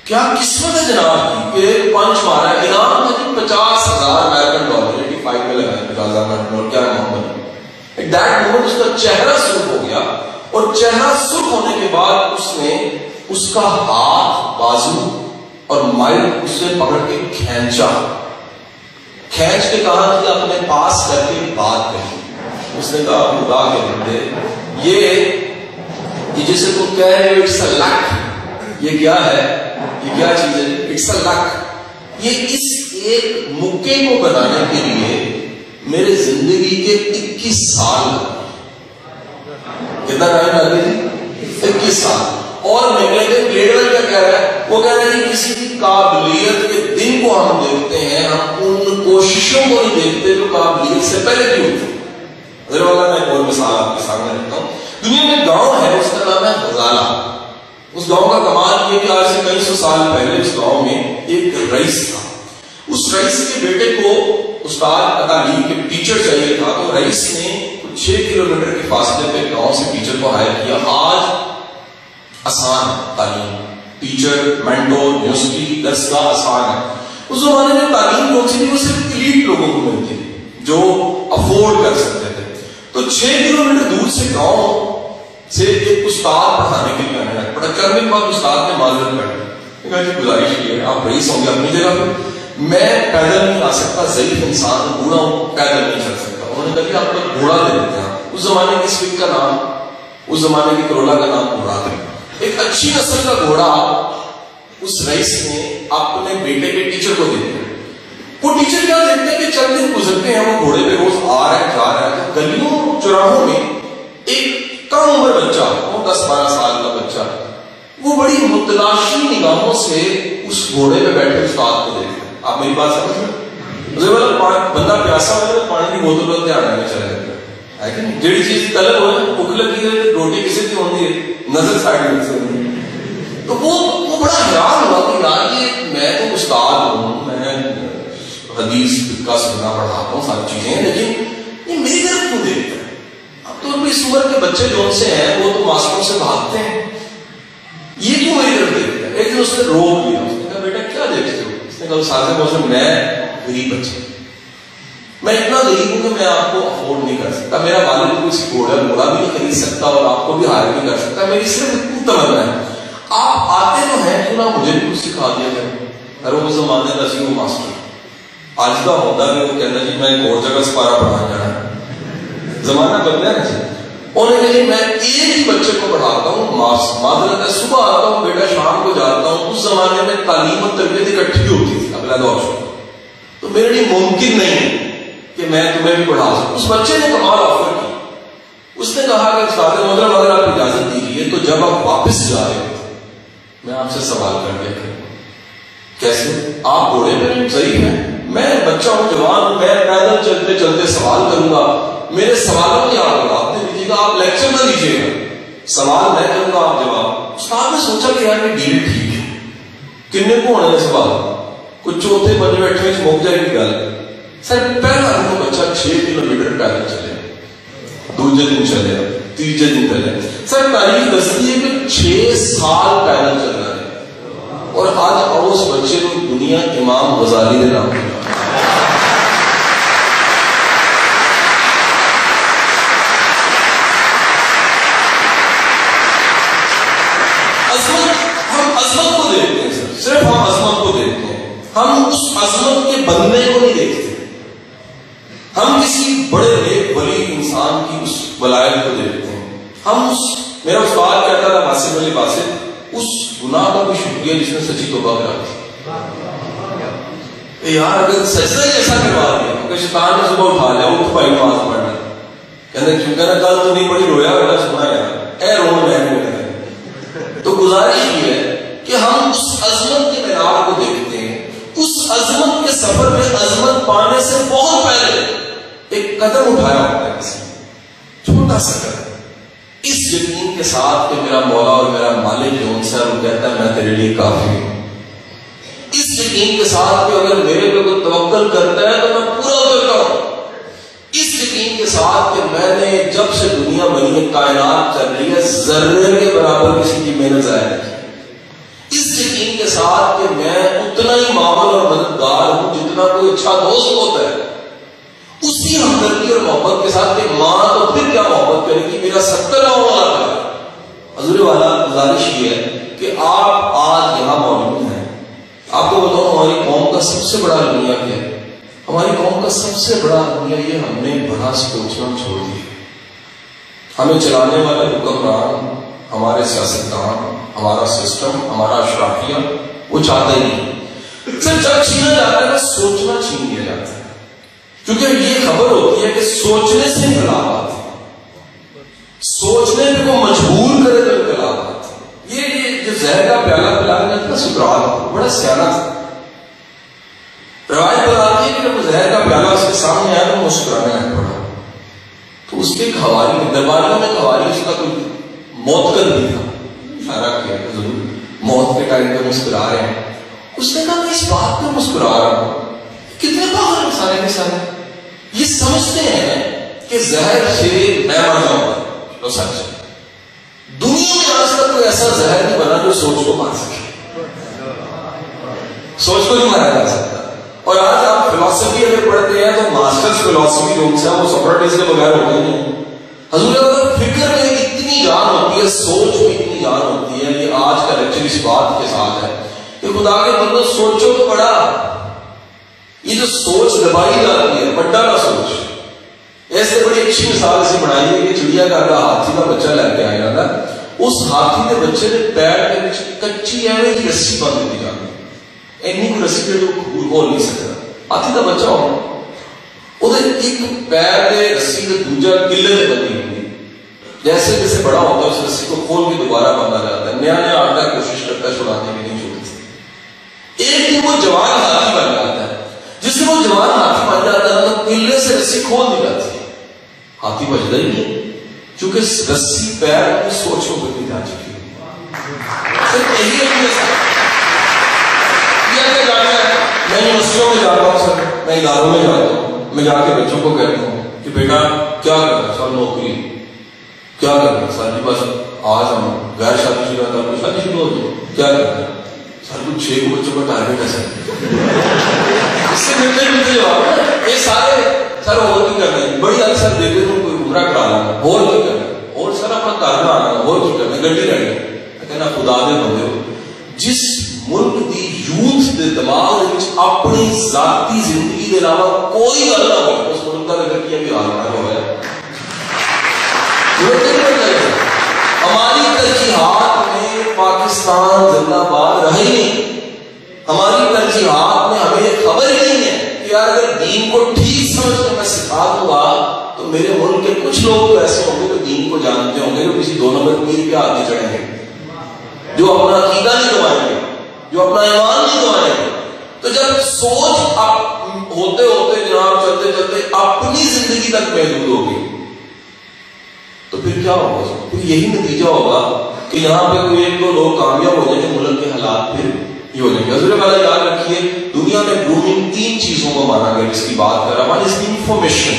کیا قسمت ہے جناب کی کہ پنچ مارا ہے، انعام تھا جی $50,000 $85 میں لگا ہے، $50,000 کیا محمد۔ ایٹ دیٹ مومنٹ اس کا چہرہ سرخ ہو گیا، اور چہرہ سرخ ہونے کے بعد اس نے اس کا ہاتھ، بازو اور مائک اس نے پکڑ کے کھینچا، کھینچ کے کہا کہ اپنے پاس کر کے بات کری۔ اس نے کہا خدا کے بندے یہ جسے تم کہہ رہے ہو اٹس اے لک، یہ کیا ہے، یہ کیا چیز ہے، اٹس اے لک، یہ اس ایک مکے کو بنانے کے لیے میرے زندگی کے 21 سال کتنا ٹائم لگے جی، 21 سال۔ اور میں پلیڈر کیا کہہ رہا ہے، وہ کہہ رہا ہے کسی کی قابلیت کے دن کو ہم دیکھتے ہیں، ہم ان کوششوں کو نہیں دیکھتے جو قابلیت سے پہلے کی ہوتی۔ ذرا والا میں ایک اور مثال آپ کے سامنے رکھتا ہوں. دنیا میں گاؤں ہے اس کا نام ہے غزالہ. اس گاؤں کا کمال یہ کہ آج سے کئی سو سال پہلے اس گاؤں میں ایک رئیس تھا. اس رئیس کے بیٹے کو استاد تعلیم کے ٹیچر چاہیے تھا, تو رئیس نے 6 کلومیٹر کے فاصلے پہ گاؤں سے ٹیچر کو ہائر کیا. آج آسان تعلیم, ٹیچر, مینٹور, یونیورسٹی, درسگاہ آسان ہے. اس زمانے میں تعلیم کون سی تھی؟ وہ صرف ایلیٹ لوگوں کو ملتی تھی جو افورڈ کر سکتے تھے. تو 6 کلومیٹر دور سے گاؤں سے ایک استاد پڑھانے کے لیے آنے لگا. کرنے کے بعد استاد نے معذرت کر دی, گزارش کی ہے آپ رئیس ہوں گے اپنی جگہ پہ, میں پیدل نہیں آ سکتا, ضعیف انسان بوڑھا ہوں, پیدل نہیں چل سکتا. انہوں نے کہا کہ آپ کو گھوڑا دے دیتے ہیں. اس زمانے کی اسپک کا نام, اس زمانے کی کرولا کا نام گھوڑا تھا. ایک اچھی نسل کا گھوڑا اس رئیس نے اپنے بیٹے کے ٹیچر کو دے دیا. وہ ٹیچر کیا دیکھتے ہیں کہ چند دن گزرتے ہیں, وہ گھوڑے پہ روز آ رہا ہے جا رہا ہے. گلیوں چوراہوں میں ایک کم عمر بچہ, وہ 10-12 سال کا بچہ, وہ بڑی متلاشی نگاہوں سے اس گھوڑے پہ بیٹھے استاد کو دیکھتے ہیں. آپ میری بات سمجھ رہے ہیں؟ بندہ پیاسا ہو جائے پانی کی بوتل پر دھیان رکھنے چلا جاتا ہے کہ نہیں. جڑی چیز طلب ہو جائے, بھوک لگی ہے, روٹی کسی کی ہوتی ہے, نظر سائڈ میں سے ہوتی ہے. تو وہ بڑا حیران ہوا کہ یار یہ میں تو استاد ہوں, میں حدیث کا سننا پڑھاتا ہوں, ساری چیزیں, لیکن یہ میری طرف کیوں دیکھتا ہے؟ اب تو اس عمر کے بچے جو ان سے ہیں وہ تو ماسٹروں سے بھاگتے ہیں, یہ کیوں میری طرف دیکھتا ہے؟ ایک دن اس نے روک لیا. اس نے کہا بیٹا کیا دیکھتے ہو؟ اس نے کہا ساتھ میں میں غریب بچہ, میں اتنا غریب ہوں کہ میں آپ کو افورڈ نہیں کر سکتا, میرا والد کو اس گھوڑا بھی نہیں خرید سکتا اور آپ کو بھی ہائر نہیں کر سکتا. میری صرف اتنی تمنا ہے, آپ آتے تو ہیں کیوں نہ مجھے بھی کچھ سکھا دیا جائے. ارے وہ زمانے کا سی وہ ماسٹر آج کا ہوتا ہے, وہ کہنا جی میں ایک اور جگہ سپارہ پڑھانے جانا ہے. زمانہ بدلا نا جی. انہوں نے کہا میں ایک ہی بچے کو پڑھاتا ہوں, معذرت ہے صبح آتا ہوں, بیٹا شام کو جاتا ہوں. اس زمانے میں تعلیم اور تربیت اکٹھی ہوتی تھی, اگلا دور شروع. تو میرے لیے ممکن نہیں کہ میں تمہیں بھی پڑھا سکوں. اس بچے نے کمال آفر کی. اس نے کہا کہ استاد محترم اگر آپ اجازت دیجیے تو جب آپ واپس جا رہے تھے میں آپ سے سوال کر دیا کروں. کیسے؟ آپ گھوڑے پہ ضعیف ہیں, میں بچہ ہوں, جوان ہوں, میں پیدل چلتے چلتے سوال کروں گا. میرے سوالوں کی آپ جواب دے دیجیے گا, آپ لیکچر نہ دیجیے گا, سوال میں کروں گا, آپ جواب. استاد نے سوچا کہ یار یہ ڈیل ٹھیک ہے, کتنے کو ہونے سوال, کچھ چوتھے بنے بیٹھے مک جائے گی گل. سر پہلا دن بچہ 6 کلومیٹر پیدل چلے, دوسرے دن چلے, تیسرے دن چلے. سر تاریخ دستی ہے کہ 6 سال پیدل چل رہا ہے, اور آج اس بچے کو دنیا امام غزالی نے نام دیا. ہم عظمت کو دیکھتے ہیں سر, صرف ہم عظمت کو دیکھتے ہیں, ہم اس عظمت کے بننے کو نہیں دیکھتے. ہم کسی بڑے نیک ولی انسان کی اس ولایت کو دیکھتے ہیں. ہم اس, میرا استاد کہتا تھا واسف علی باسط, اس گناہ کا بھی شکریہ جس نے سچی توبہ کرا دی. یار اگر سجدہ جیسا کروا دیا, اگر شیطان نے صبح اٹھا لیا, اٹھ بھائی نماز پڑھنا, کہتے کیوں کہنا کل تو نہیں پڑھی, رویا بیٹا سنا یار, اے رونا میں نے. تو گزارش یہ ہے کہ ہم اس عظمت کے معیار کو دیکھتے ہیں. اس عظمت کے سفر میں عظمت پانے سے بہت پہلے ایک قدم اٹھایا ہوتا ہے کسی نے, چھوٹا سا قدم, اس یقین کے ساتھ کہ میرا مولا اور میرا مالک جو ان سے وہ کہتا ہے میں تیرے لیے کافی ہوں. اس یقین کے ساتھ کہ اگر میرے پہ کوئی توکل کرتا ہے تو میں پورا اترتا ہوں. اس یقین کے ساتھ کہ میں نے جب سے دنیا بنی ہے, کائنات چل رہی ہے, ذرے کے برابر کسی کی محنت ضائع نہیں. اس یقین کے ساتھ کہ میں اتنا ہی معاون اور مددگار ہوں جتنا کوئی اچھا دوست ہوتا ہے. اسی ہمدردی اور محبت کے ساتھ کہ ماں تو پھر کیا محبت کرے گی, میرا 70 والا ہے. حضور والا گزارش یہ ہے کہ آپ آج یہاں موجود ہیں. آپ کو بتاؤں ہماری قوم کا سب سے بڑا المیہ کیا ہے؟ ہماری قوم کا سب سے بڑا المیہ یہ ہم نے بڑا سوچنا چھوڑ دیا. ہمیں چلانے والے حکمران, ہمارے سیاستدان, ہمارا سسٹم, ہمارا اشرافیہ وہ چاہتا ہی نہیں. صرف جب چھینا جاتا ہے سوچنا چھین لیا جاتا ہے, کیونکہ یہ خبر ہوتی ہے کہ سوچنے سے انقلاب آتے ہیں, سوچنے پہ کو مجبور کرے تو انقلاب آتے ہیں. یہ جو زہر کا پیالہ پلایا جاتا ہے سکرات بڑا سیانا تھا. روایت بتاتی ہے کہ جب زہر کا پیالہ اس کے سامنے آیا تو مسکرانے لگ پڑا. تو اس کے حوالی درباریوں میں حوالی اس کا کوئی موت کا بھی تھا، اشارہ کیا کہ ضرور موت کے ٹائم پہ مسکرا رہے ہیں. اس نے کہا میں اس بات پہ مسکرا رہا ہوں، کتنے پاگل انسان کے سامنے یہ سمجھتے ہیں کہ زہر سے میں مر جاؤں گا. تو سچ ہے، دنیا میں آج تک کوئی ایسا زہر نہیں بنا جو سوچ کو مار سکے. سوچ کو نہیں مارا جا سکتا. اور آج آپ فلسفی اگر پڑھتے ہیں تو ماسٹرز فلسفی جو ہے وہ سوکریٹس کے بغیر ہوتے نہیں. حضور اگر فکر میں اتنی جان ہوتی ہے، سوچ میں اتنی جان ہوتی ہے. یہ آج کا لیکچر اس بات کے ساتھ ہے کہ خدا کے بندو سوچو تو بڑا. یہ جو سوچ دبائی جاتی ہے، بڑا نہ سوچ. ایسے بڑی اچھی مثال ایسی بنائی ہے کہ چڑیا گھر کا ہاتھی کا بچہ لے کے آیا تھا. اس ہاتھی کے بچے نے پیر کے نیچے کچی ایویں کی رسی باندھ دی جاتی، اینی کو رسی پہ تو کھول نہیں سکتا. ہاتھی کا بچہ ہونا وہ ایک پیر کے رسی کے دوجا کلے سے بندی ہوتی. جیسے جیسے بڑا ہوتا ہے اس رسی کو کھول کے دوبارہ باندھا جاتا ہے. نیا نیا آتا ہے، کوشش کرتا ہے چھڑانے کی، نہیں چھوڑتی. ایک دن وہ جوان ہاتھی بن جاتا ہے. جس سے وہ جوان ہاتھی بن جاتا ہے تو کلے سے رسی کھول دی جاتی ہے. ہاتھی بچتا ہی نہیں کیونکہ رسی پیر کی سوچوں پہ بھی جا چکی ہے. میں یونیورسٹیوں میں جاتا ہوں سر، میں اداروں میں جاتا ہوں، میں جا کے بچوں کو کہتا ہوں کہ بیٹا کیا کرنا سر، نوکری کیا کرنا سر جی، بس آج ہم غیر شادی شدہ تھا تو شادی شروع ہو جائے، کیا کرنا سر کچھ 6 بچوں کا ٹارگیٹ ہے سر. اس سے ملتے ملتے جواب یہ سارے سر اور کی کرنا ہے. بڑی اکثر دیکھتے ہیں کوئی عمرہ کرا لانا، اور کی کرنا، اور سر اپنا گھر بنانا، اور کی کرنا، گڈی رہنی. کہنا خدا دے بندے ہو، جس ملک دی یوتھ دے دماغ وچ اپنی ذاتی زندگی کے علاوہ کوئی گل نہ ہو، اس ملک کا اگر کیا بھی حال نہ ہوا ہے. ہماری ترجیحات میں پاکستان زندہ باد رہے نہیں. ہماری ترجیحات میں ہمیں یہ خبر ہی نہیں ہے کہ یار اگر دین کو ٹھیک سمجھ کر میں سکھا دوں گا تو میرے ملک کے کچھ لوگ تو ایسے ہوں گے جو دین کو جانتے ہوں گے، جو کسی 2 نمبر پیر کے آگے چڑھیں گے، جو اپنا عقیدہ نہیں گنوائیں گے، جو اپنا ایمان نہیں گنوائیں گے. تو جب سوچ ہوتے ہوتے جناب چلتے چلتے اپنی زندگی تک محدود ہوگی تو پھر کیا ہوگا؟ پھر یہی نتیجہ ہوگا کہ یہاں پہ کوئی 1-2 لوگ کامیاب ہو جائیں گے، ملک کے حالات پھر یہ ہو جائیں گے. حضور والا یاد رکھیے، دنیا میں گرومنگ 3 چیزوں کو مانا گیا جس کی بات کر رہا ہوں. اس کی انفارمیشن،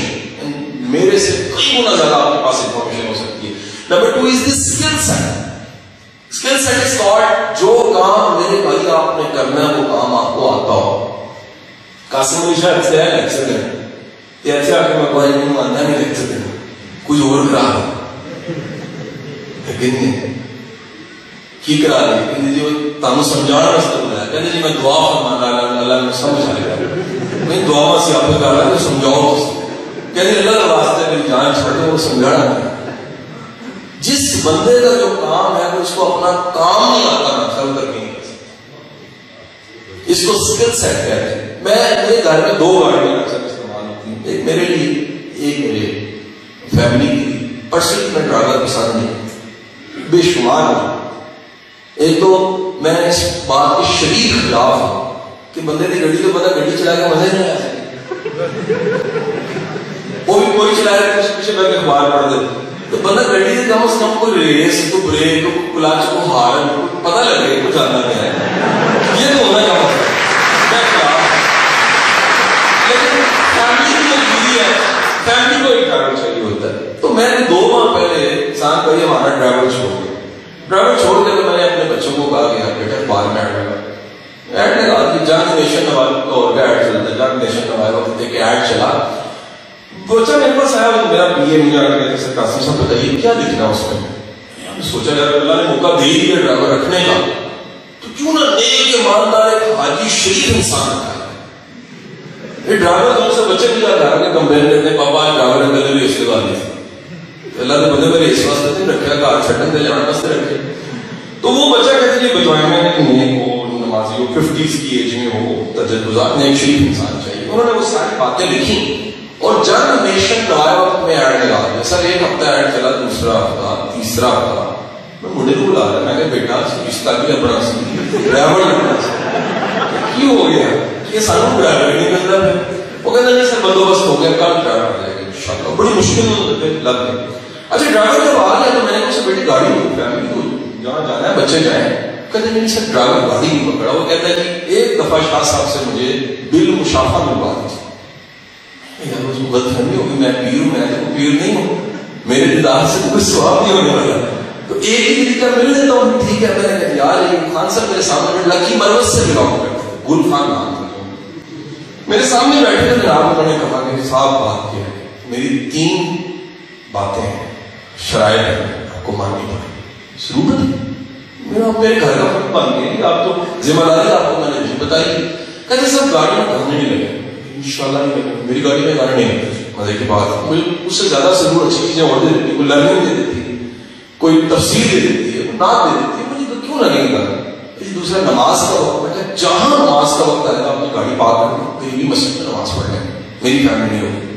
میرے سے کئی گنا زیادہ آپ کے پاس انفارمیشن ہو سکتی ہے. Number 2 is the skill set. Skill set is called جو کام میرے بھائی آپ نے کرنا ہے وہ کام آپ کو آتا ہو. قاسم علی شاہ سے ہے لیکچر کریں، ایسے آ کے میں کوئی نہیں مانتا نہیں لیکچر کریں، کچھ اور کرا دیں لیکن کی کرا دیں کہ جی وہ تانوں سمجھانا رستے بلایا. کہتے جی میں دعا فرمانا اللہ نے سمجھ آئے گا، میں دعا سے آپ کو کر رہا ہے تو سمجھاؤ. کہتے اللہ کا واسطے میری جان چھوڑے وہ سمجھانا نہیں. جس بندے کا جو کام ہے اس کو اپنا کام نہیں آتا نا سر تک نہیں کر سکتا. اس کو اسکل سیٹ کہتے ہیں. میں میرے گھر میں 2 گاڑیاں اکثر استعمال ہوتی ہیں، ایک میرے لیے، ایک میرے فیملی کی. پرسنلی میں ڈرائیور پسند نہیں، بے شمار نہیں. ایک تو میں اس بات کے شدید خلاف ہوں کہ بندے کی گاڑی تو بندہ گاڑی چلا کے مزہ نہیں آ سکتا. وہ بھی کوئی چلا رہا ہے پیچھے بیٹھ کے اخبار پڑھ دے تو بندہ گاڑی سے کم از کم کوئی ریس، کو بریک، کو کلچ، کو ہارن پتہ لگے کچھ جاننا کیا ہے. یہ تو ہونا چاہتا ہے. لیکن فیملی کی مجبوری ہے، فیملی کو ایک ڈرائیور چاہیے ہوتا ہے. تو میں نے 2 ماہ پہلے انسان کا یہ ہمارا ڈرائیور چھوڑ دیا. ڈرائیور چھوڑ کے تو میں نے اپنے بچوں کو کہا کہ بیٹا بار میں ایڈ نے کہا کہ جنگ نیشن نوائر کا ایڈ چلتا ہے، جنگ نیشن نوائر وقت ایک ایڈ چلا. بچہ میرے پاس آیا، میرا پی اے مجھے آگے کہ سر قاسم صاحب بتائیے کیا دکھنا اس میں. سوچا یار اللہ نے موقع دے دیا ڈرائیور رکھنے کا تو کیوں نہ نیک ایماندار ایک حاجی شریف انسان رکھا ہے. یہ ڈرائیور تم سے بچے بھی جاتا ہے کہ کمپلین کرتے ہیں پاپا ڈرائیور نے ریس لگا دی. اللہ نے بندے میں ریس واسطے نہیں رکھا، گھر چھٹن دے جانے واسطے رکھے. تو وہ بچہ کہتے ہیں بتوائیں میں ایک نیک ہو، نمازی ہو، 50s کی ایج میں ہو، تجربات میں ایک شریف انسان چاہیے. انہوں نے وہ ساری باتیں لکھی اور جنگ نیشن نوائے وقت میں ایڈ لگا دیا. سر 1 ہفتہ ایڈ چلا، 2سرا ہفتہ، 3سرا ہفتہ. میں منڈے کو بلا رہا، میں کہ بیٹا رشتہ بھی اپنا سی ڈرائیور لگنا سی کی ہو گیا یہ سانو ڈرائیور نہیں ملتا. وہ کہتا نہیں سر بندوبست ہو گیا، کل ڈرائیور آ جائے گا انشاءاللہ. بڑی مشکل لگ گئی. اچھا ڈرائیور جب آ گیا تو میں نے اسے بیٹی گاڑی فیملی کو جہاں جانا ہے بچے جائیں. کہتے نہیں سر ڈرائیور گاڑی نہیں پکڑا. وہ کہتا ہے کہ ایک دفعہ شاہ صاحب سے مجھے بل مشافہ ملوا دیجیے. یار اس کو غلط فہمی ہوگی میں پیر ہوں, میں تو پیر نہیں ہوں, میرے دیدار سے کوئی ثواب نہیں ہونے والا. تو ایک ہی طریقہ مل لیتا ہوں. ٹھیک ہے. میں نے کہا یار یہ خان صاحب میرے سامنے لکی مروت سے بلانگ کرتے ہیں, گل خان نام تھا, میرے سامنے بیٹھے تھے. جناب انہوں نے کہا کہ صاحب بات کیا ہے, میری 3 باتیں ہیں, شرائط ہیں, آپ کو ماننی پڑے گی. ضرورت میرے گھر کا فرق بن گیا, آپ تو ذمہ داری آپ کو میں نے نہیں بتائی. کہتے سب گاڑی میں گانے نہیں لگے. انشاءاللہ نہیں لگے. میری گاڑی میں گانے نہیں لگے. مزے کی بات ہے, مجھے اس سے زیادہ ضرور اچھی چیزیں اور دے دیتی ہے, کوئی لرننگ دے دیتی ہے, کوئی تفسیر دے دیتی ہے, نعت دے دیتی ہے. مجھے تو کیوں لگے گا. دوسرا نماز کا وقت بیٹھا, جہاں نماز کا وقت آئے گا اپنی گاڑی پارک کر دیں, کہیں بھی مسجد میں نماز پڑھ لیں, میری فیملی نہیں ہوگی.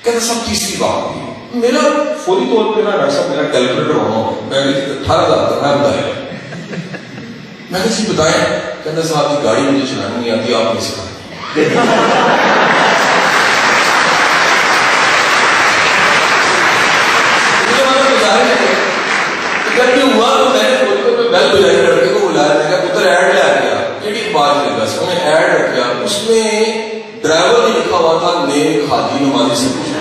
کہتے سب تیسری بات ہے. میرا فوری طور پہ نا ویسا میرا کیلکولیٹر ہونا ہوگا, میں 18,000 تک میں بتایا. میں نے جی بتائیں. کہتے صاحب کی گاڑی مجھے چلانی نہیں آتی, آپ نہیں سکھائیں. جب یہ ہوا تو میں نے بیل بجائی, لڑکے کو بلایا, میں کہا پتر ایڈ لے آ گیا. کیونکہ بات لگا اس میں ایڈ رکھا, اس میں ڈرائیور نے لکھا ہوا تھا نیک حاجی نمازی سے پوچھا.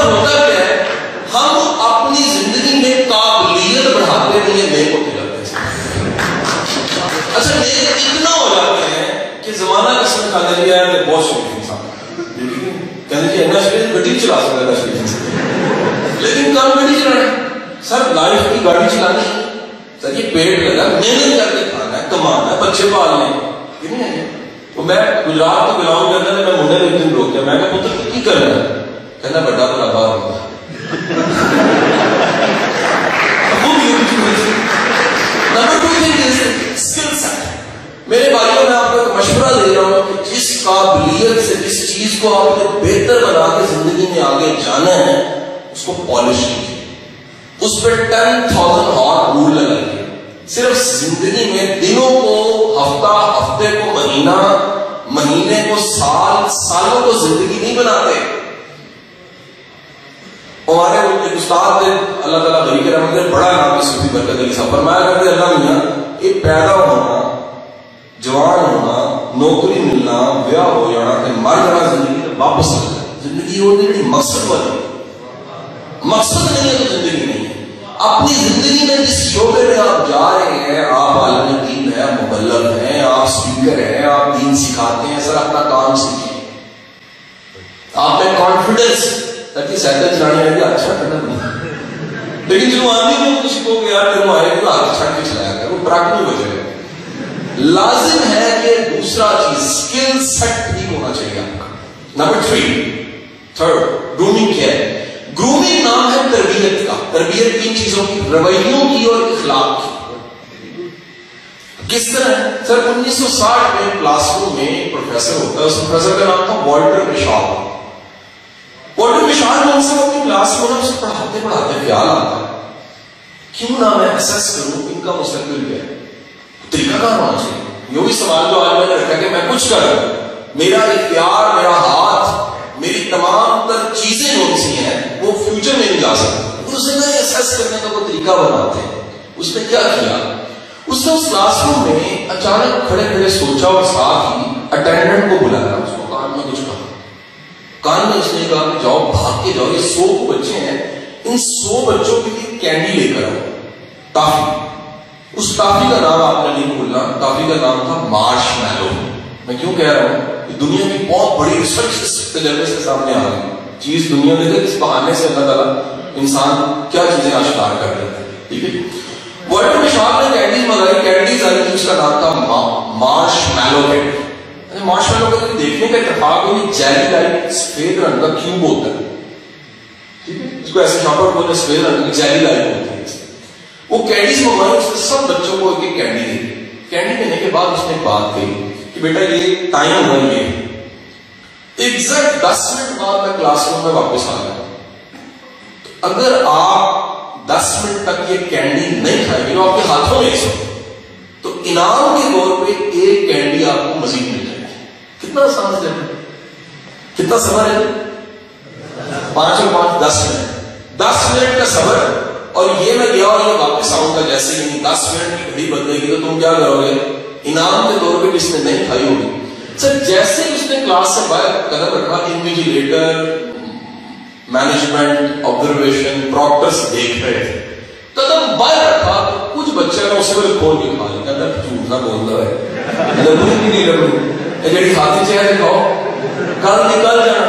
ہوتا کیا ہے, ہم اپنی زندگی میں قابلیت بڑھاتے نہیں ہیں, نیک ہوتے جاتے ہیں. اچھا نیک اتنا ہو جاتے ہیں کہ زمانہ کس نے کہا دیا ہے بہت شریف انسان, کہنے کہ اینا شریف گڈی چلا سکتا ہے شریف انسان, لیکن کام گاڑی چلانا ہے. سر لائف کی گاڑی چلانی ہے. سر یہ پیٹ لگا, محنت کر کے کھانا ہے, کمانا ہے, بچے پالنے ہیں. تو میں گجرات کو بلانگ کرتا تھا, میں منڈے میں ایک دن روک گیا. میں کہا پتر کی کرنا ہے. کہنا بڑا بڑا باہر ہوتا ہے. Number 2 thing is skill set. میرے بھائیوں میں آپ کو ایک مشورہ دے رہا ہوں کہ جس قابلیت سے جس چیز کو آپ نے بہتر بنا کے زندگی میں آگے جانا ہے اس کو پالش کیجیے, اس پہ 10,000 ہارڈ رول لگائیے. صرف زندگی میں دنوں کو ہفتہ, ہفتے کو مہینہ, مہینے کو سال, سالوں کو زندگی نہیں بناتے. ہمارے ایک استاد تھے اللہ تعالیٰ بری کے رحمت, بڑا نام کی صوفی برکت علی صاحب, فرمایا کرتے اللہ میاں یہ پیدا ہونا, جوان ہونا, نوکری ملنا, بیاہ ہو جانا, مر جانا, زندگی میں واپس آ جانا. زندگی ہوتی نہیں, مقصد والی. مقصد نہیں ہے تو زندگی نہیں ہے. اپنی زندگی میں جس شعبے میں آپ جا رہے ہیں, آپ عالم دین ہیں, مبلغ ہیں, آپ اسپیکر ہیں, آپ دین سکھاتے ہیں, سر اپنا کام سیکھیں. آپ میں کانفیڈنس تاکہ سائیکل چلانے لگے اچھا کرنا نہیں, لیکن جو آدمی کو کسی کو یار تم آئے گا ہاتھ چھٹ کے چلایا کر, وہ ٹرک نہیں بچے گا. لازم ہے کہ دوسرا چیز اسکل سیٹ ٹھیک ہونا چاہیے آپ کا. نمبر 3 گرومنگ کیا ہے. گرومنگ نام ہے تربیت کا. تربیت 3 چیزوں کی, رویوں کی اور اخلاق کی. کس طرح سر 1960 میں کلاس روم میں ایک پروفیسر ہوتا ہے, اس پروفیسر کا نام تھا والٹر مشال. والٹر مشال میں سے اپنی کلاس میں اسے پڑھاتے پڑھاتے خیال آتا ہے کیوں نہ میں ایسس کروں ان کا مستقبل کیا ہے, طریقہ کار ہونا چاہیے. یہ بھی سوال جو آج میں نے رکھا کہ میں کچھ کروں, میرا اختیار, میرا ہاتھ, میری تمام تر چیزیں جو سی ہیں وہ فیوچر میں نہیں جا سکتی. اس نے ایسس کرنے کا وہ طریقہ بناتے ہیں. اس نے کیا کیا, اس نے اس کلاس روم میں اچانک کھڑے کھڑے سوچا اور ساتھ ہی اٹینڈنٹ کو بلایا, اس کو کان میں کچھ کہا. کان میں اس نے کہا کہ جاؤ بھاگ کے جاؤ, یہ 100 بچے ہیں, ان 100 بچوں کے لیے کینڈی لے کر آؤ, ٹافی. اس ٹافی کا نام آپ نے نہیں بھولنا, ٹافی کا نام تھا مارش میلو. میں کیوں کہہ رہا ہوں, دنیا کی بہت بڑی ریسرچ تجربے سے سامنے آ گئی چیز. دنیا میں اس بہانے سے اللہ تعالیٰ انسان کیا چیزیں آشکار کر دیتا ہے. ٹھیک ہے, والٹر مشال نے کینڈیز منگائی, کینڈیز آئی, اس کا نام تھا مارش میلو کینڈی. مارش میلو کا دیکھنے کا اتفاق ہوئی, جیلی لائٹ سفید رنگ کا کیوب ہوتا ہے. ٹھیک ہے, اس کو ایسے شاپر بولتے ہیں, سفید رنگ کی جیلی لائٹ ہوتی ہے. وہ کینڈیز منگوائی, اس نے سب بچوں کو ایک کینڈی دی. کینڈی دینے کے بعد اس نے بات کہی کہ بیٹا یہ ٹائم ہو گیا, ایگزیکٹ 10 منٹ بعد میں کلاس روم میں واپس آ گیا. اگر آپ 10 منٹ تک یہ کینڈی نہیں کھائیں گے جو آپ کے ہاتھوں میں تو انعام کے طور پہ ایک کینڈی آپ کو مزید مل جائے گی. کتنا آسان ہے, کتنا صبر ہے؟ 5 اور 5 10 منٹ. 10 منٹ کا صبر. اور یہ میں گیا اور یہ واپس آؤں گا جیسے کہ 10 منٹ کی گھڑی بدلے گی تو تم کیا کرو گے؟ انعام کے طور پہ کس نے نہیں کھائی ہوگی. سر جیسے اس نے کلاس سے باہر قدم رکھا, انویجیلیٹر, مینجمنٹ, آبزرویشن, پراکٹرز دیکھ رہے تھے, قدم باہر رکھا تو کچھ بچے نے اسے میں کھول کے کھا لیا. کہتا ہے جھوٹ نہ بول رہا ہے, لگوی بھی نہیں لگوی, یہ جڑی ہاتھی چہرے کھاؤ کل نکل جانا,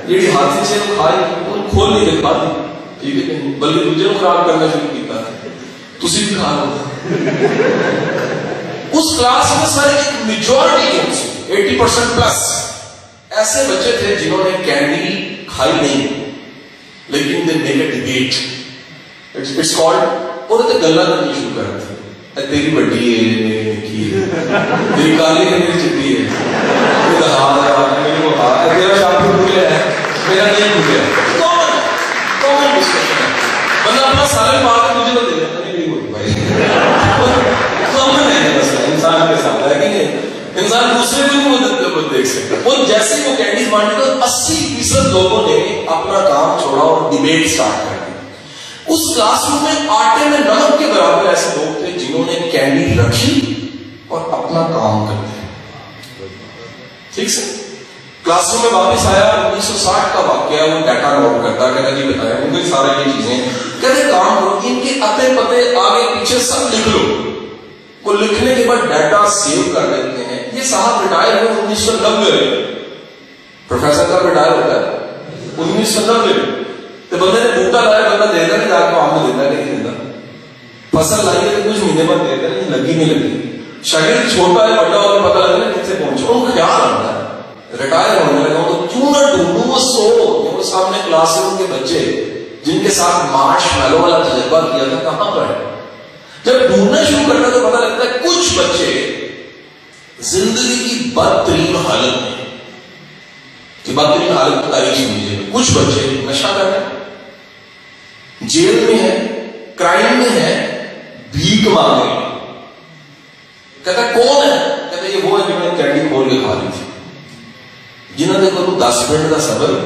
جڑی ہاتھی چہرے کھائی کھول نہیں دے کھا دی, ٹھیک ہے نہیں, بلکہ دوسرے کو خراب کرنا شروع کیتا ہے. تسی بھی کھا لو. اس کلاس میں سر ایک میجورٹی 80% پلس ایسے بچے تھے جنہوں نے کینڈی کھائی نہیں, لیکن they make a debate. It's called, اور تے گلاں کرنی شروع کر دتی. تیری بڑی ہے, میری نکی ہے, تیری کالی ہے, میری چٹی ہے, تیرا ہاتھ ہے, میری وہ ہاتھ ہے, تیرا شامپو بھولیا ہے, میرا نہیں بھولیا. کامن ڈسکشن ہے. بندہ اپنا سارے بات ہے مجھے تو دے دیتا نہیں ہوئی بھائی. کامن ہے مسئلہ انسان کے ساتھ ہے کہ نہیں. انسان دوسرے کو مدد دیکھ سکتا ہے. اور جیسے وہ کینڈیز بانٹے تو 80% لوگوں نے اپنا کام چھوڑا اور ڈیبیٹ سٹارٹ کر دی. اس کلاس روم میں آٹے میں نمک کے برابر ایسے لوگ تھے جنہوں نے کینڈی رکھی اور اپنا کام کر دیا. ٹھیک سے کلاس روم میں واپس آیا, 1960 کا واقعہ, وہ ڈیٹا نوٹ کرتا, کہتا جی بتایا مجھے سارے یہ چیزیں, کہتے کام کرو ان کے اتے پتے آگے پیچھے سب لکھ لو. وہ لکھنے کے بعد ڈیٹا سیو کر لیتے ہیں. یہ صاحب ریٹائر ہوئے 1990 میں, پروفیسر کا ریٹائر ہوتا ہے 1990 میں. تو بندے نے بوٹا لایا, بندہ دیتا نہیں, جا کے آم دیتا نہیں دیتا, فصل لائی ہے تو کچھ مہینے بعد دیتا نہیں, لگی نہیں لگی. شاگرد چھوٹا ہے بڑا اور پتہ لگا کتنے پہنچے, ان کا خیال آتا ہے. ریٹائر ہونے لگا تو کیوں نہ ڈھونڈوں وہ 100 سامنے کلاس روم کے بچے جن کے ساتھ مارش میلو والا تجربہ کیا تھا کہاں پر ہے. جب ڈھونڈنا شروع کرتا تو پتہ لگتا ہے کچھ بچے زندگی کی بدترین حالت میں, کہ بدترین حالت کی تاریخ سمجھیے, کچھ بچے نشہ کر رہے ہیں, جیل میں ہے, کرائم میں ہے, بھیک مانگ رہے ہیں. کہتا ہے کون ہے؟ کہتا ہے یہ وہ ہے جنہوں نے کینڈی کھول کے کھا لی تھی, جنہوں نے کروں 10 منٹ کا صبر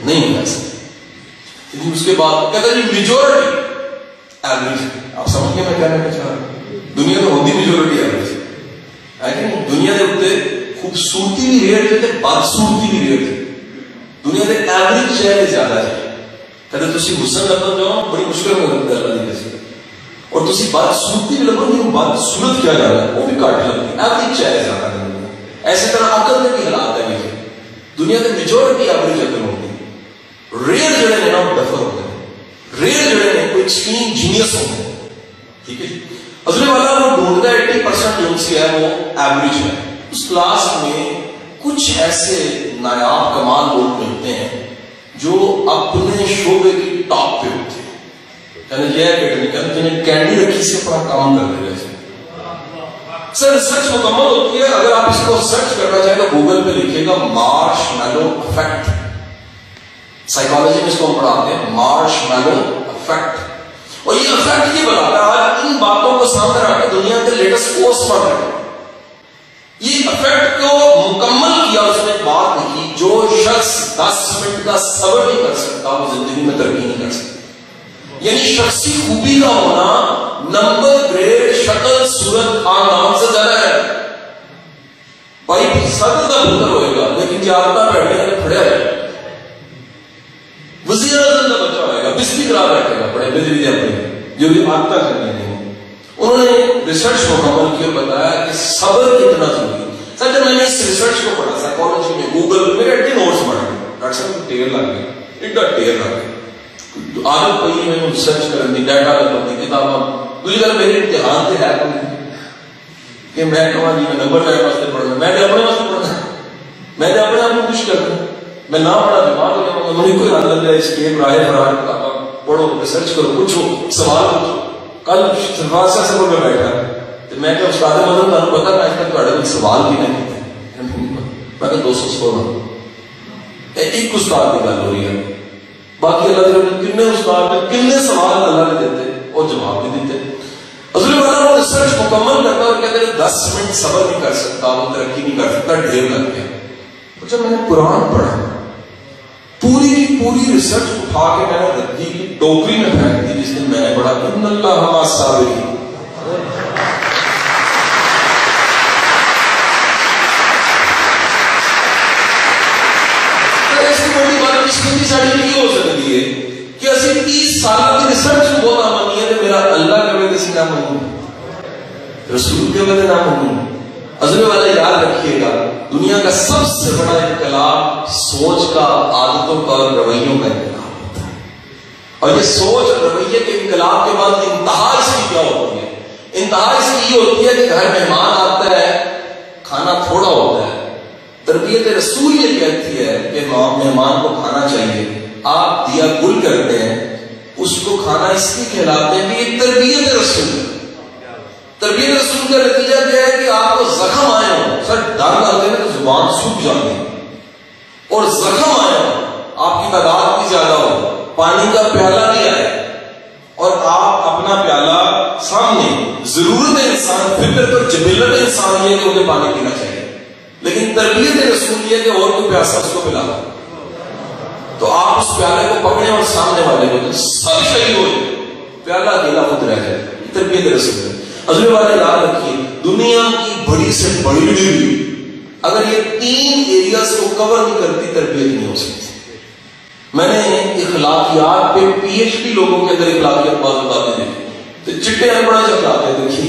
نہیں کر سکتے. اس کے بعد کہتا ہے جی میجورٹی ایوریج. آپ سمجھ گئے میں کیا کہنا چاہ رہا ہوں؟ دنیا میں ہوتی میجورٹی ایوریج ہے کہ نہیں. دنیا کے اتنے خوبصورتی بھی ریئر تھے, بدصورتی بھی ریئر تھے. دنیا کے ایوریج چہرے زیادہ ہے. کہتے تسی حسن لبن جاؤ بڑی مشکل میں لگتا ہے اللہ دی. اور تسی بدصورتی بھی لبن نہیں, بدصورت کیا جاتا ہے وہ بھی کاٹ لگتی ہے. ایوریج چہرے زیادہ ہے. ایسے طرح عقل میں بھی حالات ہے کہ دنیا کے میجورٹی ایوریج عقل ہوتی ہے. ریئر جڑے ہیں نا ڈفر ہوتے ہیں, ریئر جڑے ہیں کوئی ایکسٹریم جینیس ہوتے ہیں. ٹھیک ہے جی. اصل والا وہ ڈھونڈتا ہے 80% جو سے ہے وہ ایوریج ہے. اس کلاس میں کچھ ایسے نایاب کمال لوگ ملتے ہیں جو اپنے شعبے کی ٹاپ پہ ہوتے ہیں. یعنی یہ اکیڈمک جنہیں کینڈی رکھی سے اپنا کام کر رہے ہیں. سر ریسرچ مکمل ہوتی ہے. اگر آپ اس کو سرچ کرنا چاہیں تو گوگل پہ لکھیے گا مارش میلو افیکٹ. سائیکالوجی میں اس کو ہم پڑھاتے ہیں مارش میلو افیکٹ. اور یہ افیکٹ یہ بتاتا ہے, آج ان باتوں کو سامنے رکھ کے دنیا کے لیٹسٹ پوسٹ پڑھ رہے ہیں. یہ افیکٹ کو مکمل کیا اس نے بات نہیں, جو شخص 10 منٹ کا صبر نہیں کر سکتا وہ زندگی میں ترقی نہیں کر سکتا. یعنی شخصی خوبی کا ہونا نمبر, گریڈ, شکل, صورت, خاندان سے زیادہ ہے. بھائی صدر کا پتر ہوئے گا لیکن جاتا بیٹھنے کے کھڑے ہوئے گا, وزیر اعظم کا بچہ ہوئے گا بجلی کرا بیٹھے گا, بڑے بجلی اپنے جو بھی آتا کرنے نہیں. انہوں نے ریسرچ مکمل کیا, بتایا کہ صبر کتنا ضروری ہے. سر جب میں نے اس ریسرچ کو پڑھا سائیکالوجی میں گوگل میرے ایڈی نوٹس پڑھ گئے, ڈاکٹر صاحب ٹیر لگ گئے, ایڈا ٹیر لگ گئے. عادت پئی میں ریسرچ کرنے ڈیٹا کرنے کتاباں. دوسری گل میرے امتحان سے ہے کہ میں کہاں جی میں نمبر لینے واسطے پڑھنا, میں نے اپنے واسطے پڑھنا, میں نے اپنے آپ کو کچھ کرنا. میں نہ پڑھا جماعت ہو جاؤں گا, مجھے کوئی حل لگ جائے اس کے راہ فرار کتاباں پڑھو, ریسرچ کرو, پوچھو, سوال پوچھو. کل شفاعت سے میں بیٹھا تو میں کہ استاد مدن تمہیں پتا میں تک کوئی سوال بھی نہیں کیتے. میں کہ 216 ایک استاد کی گل ہو رہی ہے, باقی اللہ تعالیٰ کتنے استاد نے کتنے سوال اللہ نے دیتے اور جواب بھی دیتے. حضور والا وہ ریسرچ مکمل کرتا اور کہتے ہیں 10 منٹ صبر نہیں کر سکتا وہ ترقی نہیں کر سکتا, ڈھیر لگ گیا. جب میں نے قرآن پڑھا پوری کی پوری ریسرچ اٹھا کے میں نے ردی کی ٹوکری میں پھینک دی جس دن میں نے پڑھا ان اللہ مع الصابرین. ہو سکتی ہے کہ اسی 30 سال کی ریسرچ وہ نہ منی ہے کہ میرا اللہ کے وجہ سے نہ منوں رسول کے وجہ نہ منوں. عزم والا یاد رکھیے گا دنیا کا سب سے بڑا انقلاب سوچ کا عادتوں کا اور رویوں کا انقلاب ہوتا ہے. اور یہ سوچ اور رویے کے انقلاب کے بعد انتہا اس کی کیا ہوتی ہے؟ انتہا اس کی یہ ہوتی ہے کہ گھر مہمان آتا ہے کھانا تھوڑا ہوتا ہے. تربیت رسول یہ کہتی ہے کہ مہمان کو کھانا چاہیے. آپ دیا گل کرتے ہیں اس کو کھانا اس لیے کھلاتے ہیں کہ یہ تربیت رسول ہے. تربیت رسول کا نتیجہ کیا ہے کہ آپ کو زخم آئے ہو سر ڈر لگتے ہیں تو زبان سوکھ جاتی ہے اور زخم آئے ہو آپ کی تعداد بھی زیادہ ہو پانی کا پیالہ بھی آئے اور آپ اپنا پیالہ سامنے ضرورت انسان فطرت اور جبلت انسان یہ کہ انہیں پانی پینا چاہیے لیکن تربیت رسول یہ کہ اور کوئی پیاسا اس کو پلا تو آپ اس پیالے کو پکڑیں اور سامنے والے کو سب شہید ہو پیالہ اکیلا خود رہ جائے. تربیت رسول ہے. عزم والا یاد رکھیے دنیا کی بڑی سے بڑی ڈگری اگر یہ 3 ایریاز کو کور نہیں کرتی تربیت نہیں ہو سکتی. میں نے اخلاقیات پہ پی ایچ ڈی لوگوں کے اندر اخلاقیات بعض باتیں دیکھی تو چٹے ہیں بڑا اخلاقیات دیکھی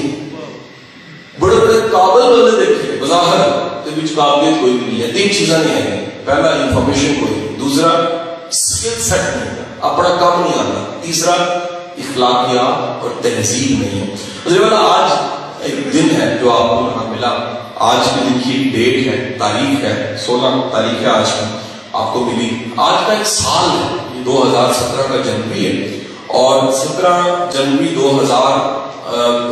بڑے بڑے قابل بندے دیکھے بظاہر قابلیت کوئی بھی نہیں ہے. 3 چیزیں نہیں ہیں. پہلا انفارمیشن کوئی نہیں, دوسرا اسکل سیٹ نہیں, اپنا کام نہیں آتا, تیسرا اخلاقیات اور تہذیب نہیں ہے. آج ایک دن ہے جو آپ کو یہاں ملا. آج کے دن کی ڈیٹ ہے, تاریخ ہے 16 تاریخ ہے آج کی آپ کو ملی. آج کا ایک سال ہے 2017 کا جنوری ہے اور 17 جنوری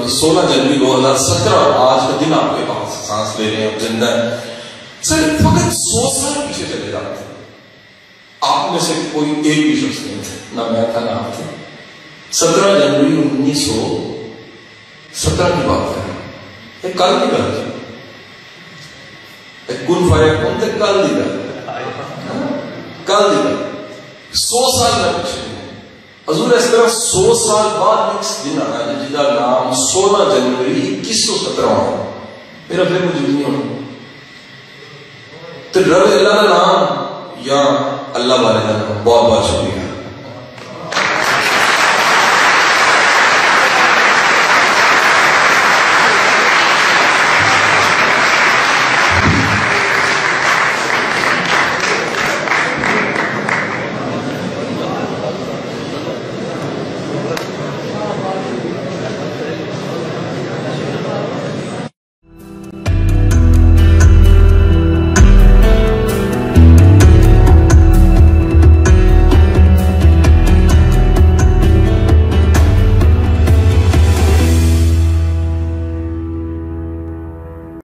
16 جنوری 2017 آج کا دن آپ کے پاس سانس لے رہے ہیں زندہ ہے. سر فقط 100 سال پیچھے چلے جاتے ہیں. آپ میں سے کوئی ایک بھی شخص نہیں تھے, نہ میں تھا نہ آپ تھے. 17 جنوری 1917 کی بات ہے. ایک کل کی بات ہے, ایک کن فیکون تھے کل کی بات, کل کی بات 100 سال میں پیچھے. حضور اس طرح 100 سال بعد نیکسٹ دن آنا ہے جس کا نام 16 جنوری 2117 ہونا. میرا پھر موجود نہیں ہونا تو رب اللہ کا نام یا اللہ والے کا نام. بہت بہت شکریہ.